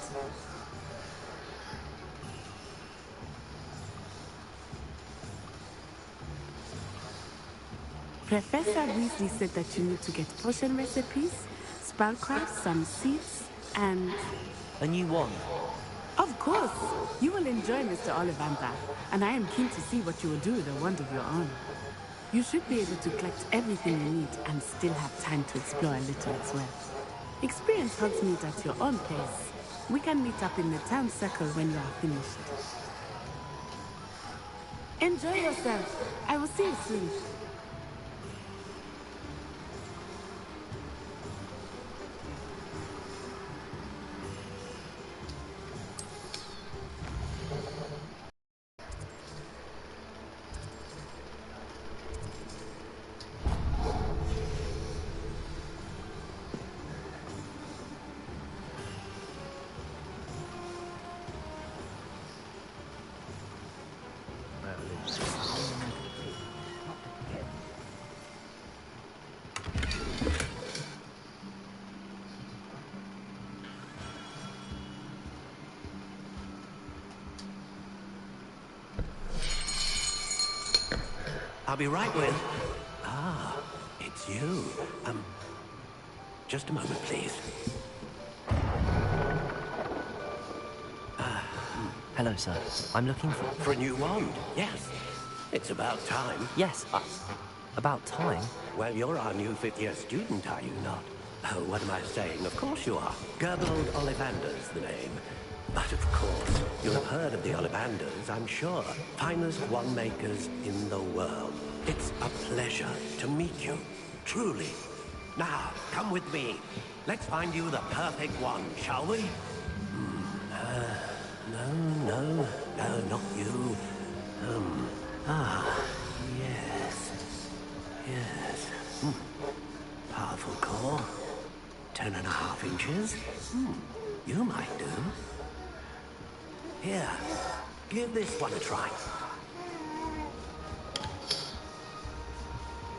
Professor Weasley said that you need to get potion recipes, spellcraft, some seeds, and... A new wand? Of course! You will enjoy Mr. Ollivander, and I am keen to see what you will do with a wand of your own. You should be able to collect everything you need and still have time to explore a little as well. Experience Hogsmeade at your own pace. We can meet up in the town circle when you are finished. Enjoy yourself. I will see you soon. I'll be right with... Ah, it's you. Just a moment, please. Hello, sir. I'm looking for... For a new wand, yes. It's about time. Yes, about time? Well, you're our new fifth-year student, are you not? Oh, what am I saying? Of course you are. Gerbold Ollivander's the name. But of course, you'll have heard of the Ollivanders, I'm sure. Finest wand makers in the world. It's a pleasure to meet you, truly. Now, come with me. Let's find you the perfect wand, shall we? No, not you. Yes. Powerful core. 10.5 inches. You might do. Here, give this one a try.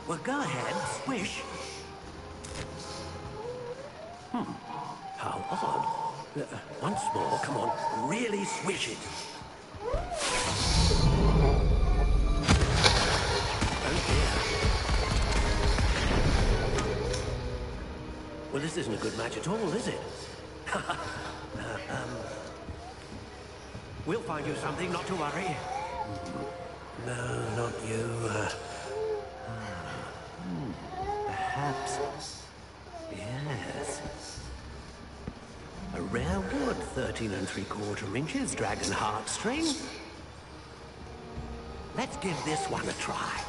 Well, go ahead, swish. How odd. Once more, come on, really swish it. Oh dear. Well, this isn't a good match at all, is it? We'll find you something, not to worry. No, not you. Perhaps... Yes. A rare wood, 13 3/4 inches, dragon heartstring. Let's give this one a try.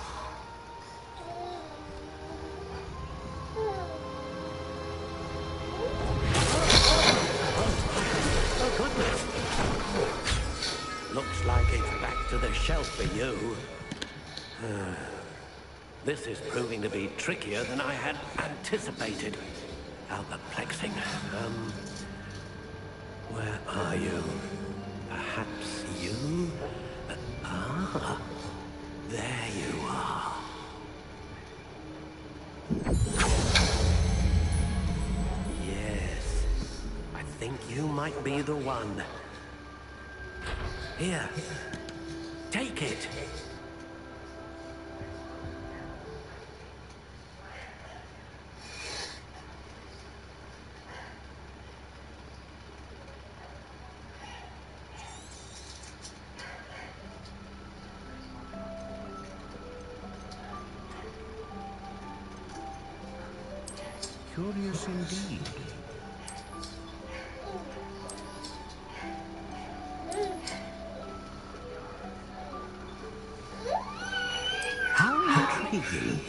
Oh, goodness. Looks like it's back to the shelf for you. This is proving to be trickier than I had anticipated. How perplexing. Where are you? Perhaps you? There you are. Yes, I think you might be the one. Here, take it. Curious indeed. How intriguing.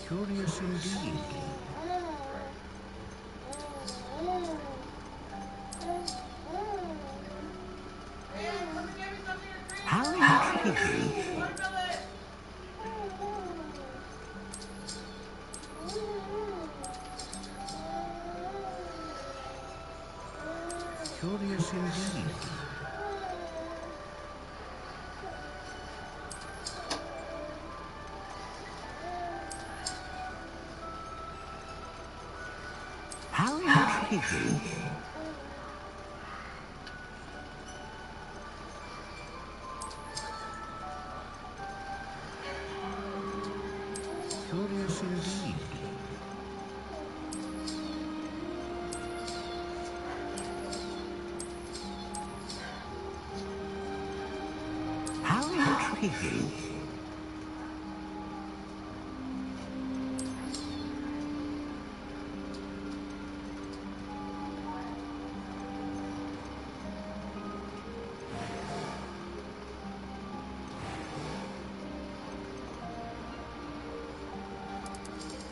Curious indeed. How intriguing. Curious indeed. How intriguing. Curious indeed. How intriguing.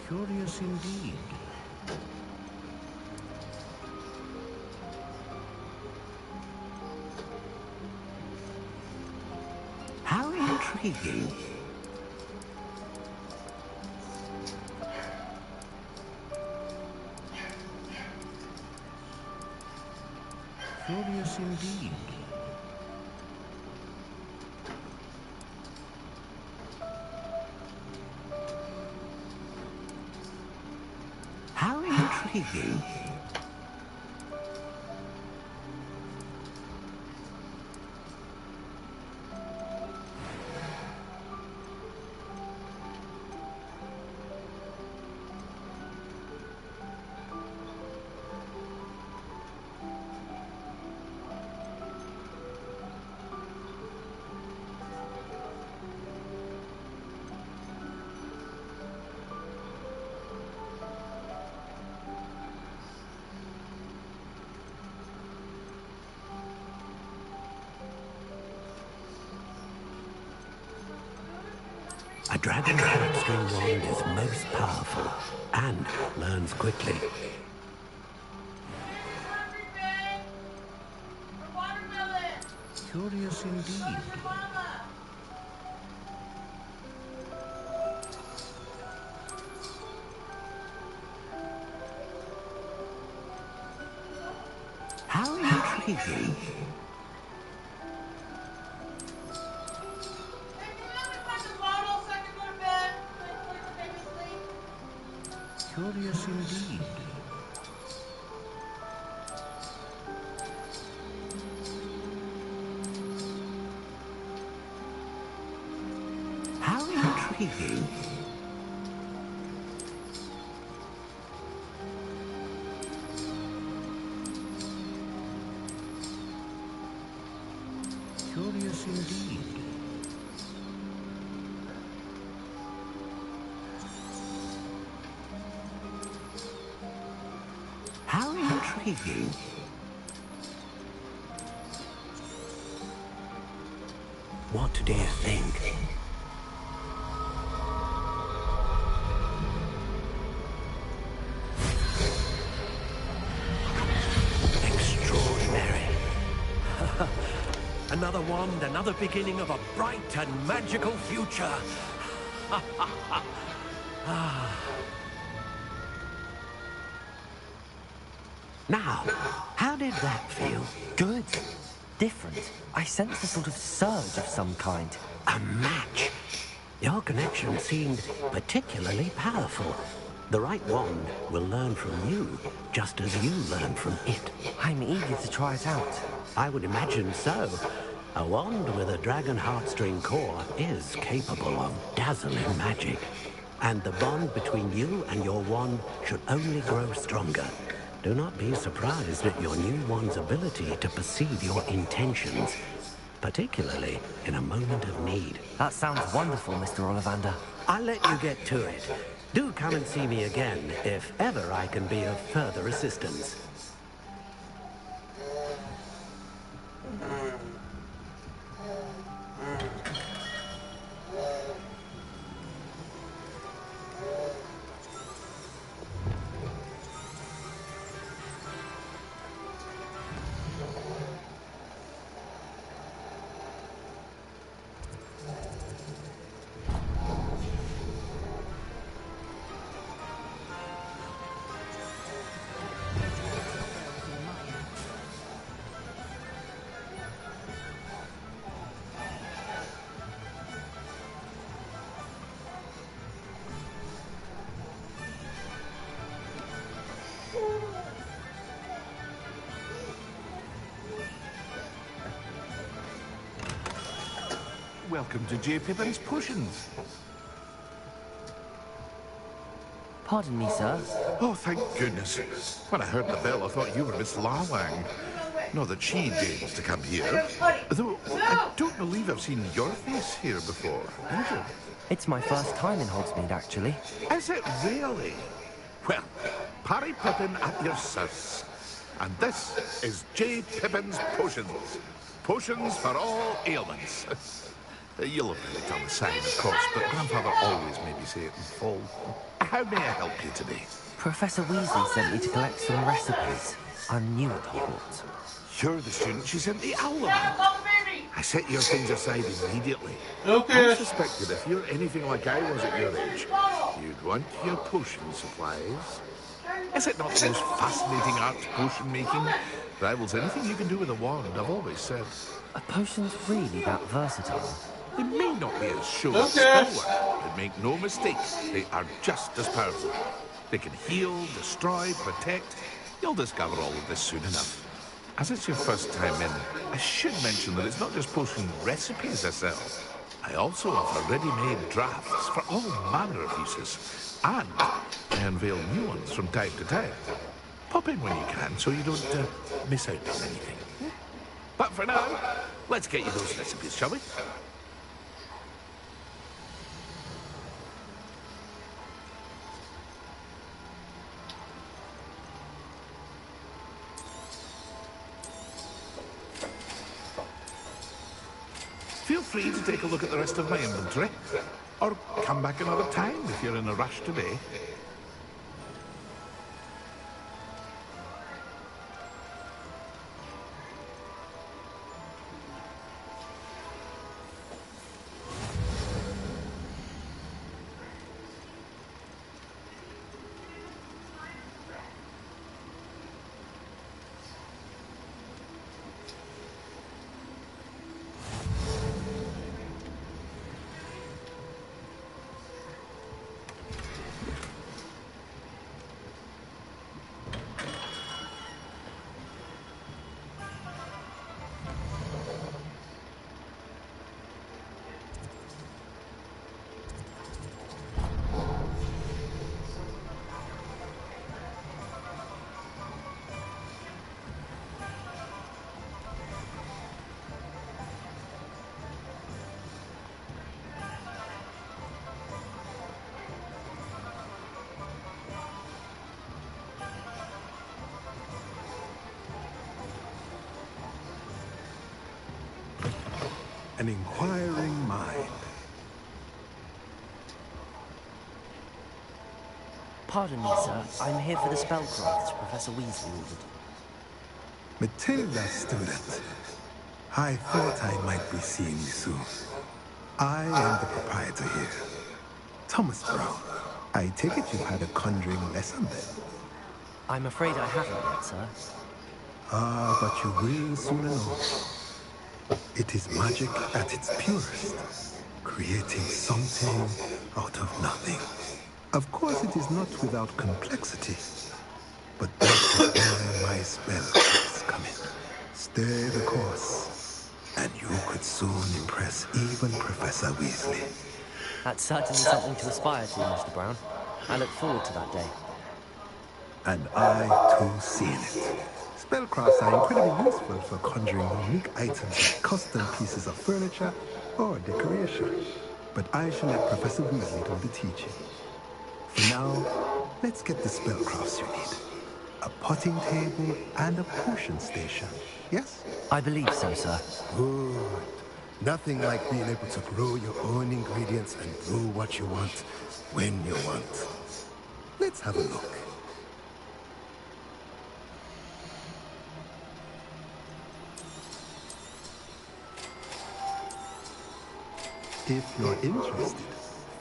Curious indeed. How intriguing. Curious indeed. How intriguing. A dragon heartstring wand is most powerful and learns quickly. Curious indeed. How intriguing. Curious indeed. How intriguing. Curious indeed. How intriguing. What do you think? Extraordinary. Another wand, another beginning of a bright and magical future. Now, how did that feel? Good. Different. I sensed a sort of surge of some kind. A match. Your connection seemed particularly powerful. The right wand will learn from you, just as you learn from it. I'm eager to try it out. I would imagine so. A wand with a dragon heartstring core is capable of dazzling magic. And the bond between you and your wand should only grow stronger. Do not be surprised at your new wand's ability to perceive your intentions, particularly in a moment of need. That sounds wonderful, Mr. Ollivander. I'll let you get to it. Do come and see me again if ever I can be of further assistance. Welcome to J. Pippin's Potions. Pardon me, sir. Oh, thank goodness. When I heard the bell, I thought you were Miss Lawang. Not that she deigns to come here. Though, I don't believe I've seen your face here before, have you? It's my first time in Hogsmeade, actually. Is it really? Well, Parry Pippin at your service. And this is J. Pippin's Potions. Potions for all ailments. You'll have heard it on the sign, of course, but Grandfather always made me say it in full. How may I help you today? Professor Weasley sent me to collect some recipes. I'm new at Hogwarts. You're the student she sent the owl about. I set your things aside immediately. Okay. I suspected if you're anything like I was at your age, you'd want your potion supplies. Is it not the most fascinating art, potion making? Rivals anything you can do with a wand, I've always said. Are potions really that versatile? They may not be as showy as spell work, but make no mistake, they are just as powerful. They can heal, destroy, protect. You'll discover all of this soon enough. As it's your first time in, I should mention that it's not just potion recipes I sell. I also offer ready-made drafts for all manner of uses. And I unveil new ones from time to time. Pop in when you can so you don't miss out on anything. But for now, let's get you those recipes, shall we? Feel free to take a look at the rest of my inventory. Or come back another time if you're in a rush today. An inquiring mind. Pardon me, sir. I'm here for the spellcrafts Professor Weasley ordered. Matilda's student. I thought I might be seeing you soon. I am the proprietor here. Thomas Brown. I take it you've had a conjuring lesson then? I'm afraid I haven't yet, sir. Ah, but you will soon know. It is magic at its purest, creating something out of nothing. Of course, it is not without complexity, but that's where my spells come in. Stay the course, and you could soon impress even Professor Weasley. That's certainly something to aspire to, Mr. Brown. I look forward to that day. And I, too, seen it. Spellcrafts are incredibly useful for conjuring unique items like custom pieces of furniture or decoration. But I shall let Professor Weasley do the teaching. For now, let's get the spellcrafts you need. A potting table and a potion station, yes? I believe so, sir. Good. Nothing like being able to grow your own ingredients and brew what you want, when you want. Let's have a look. If you're interested,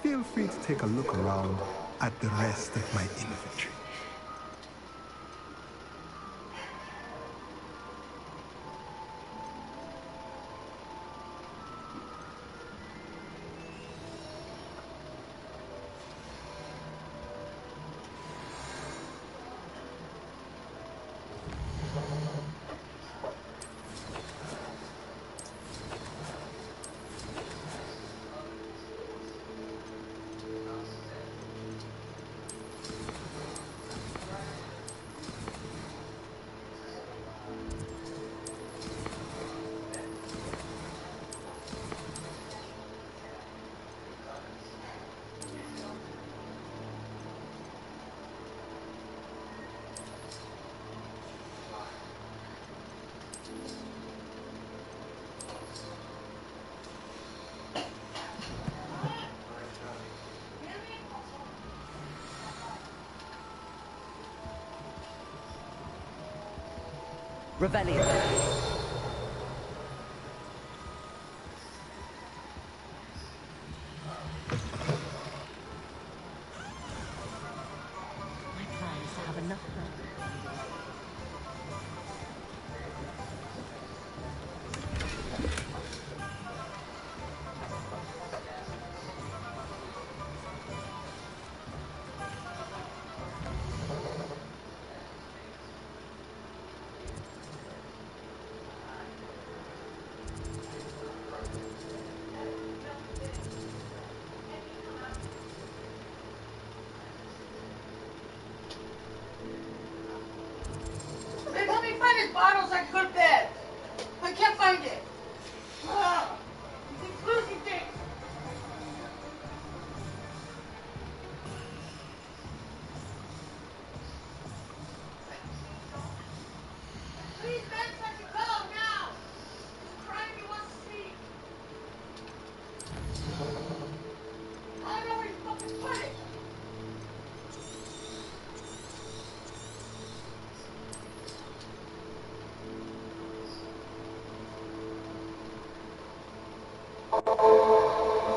feel free to take a look around at the rest of my inventory. Revelio. My plan is to have enough find it. It's exclusive thing. Please, man, such a call now. Try if he wants to see. I don't know where you fucking put it. Oh.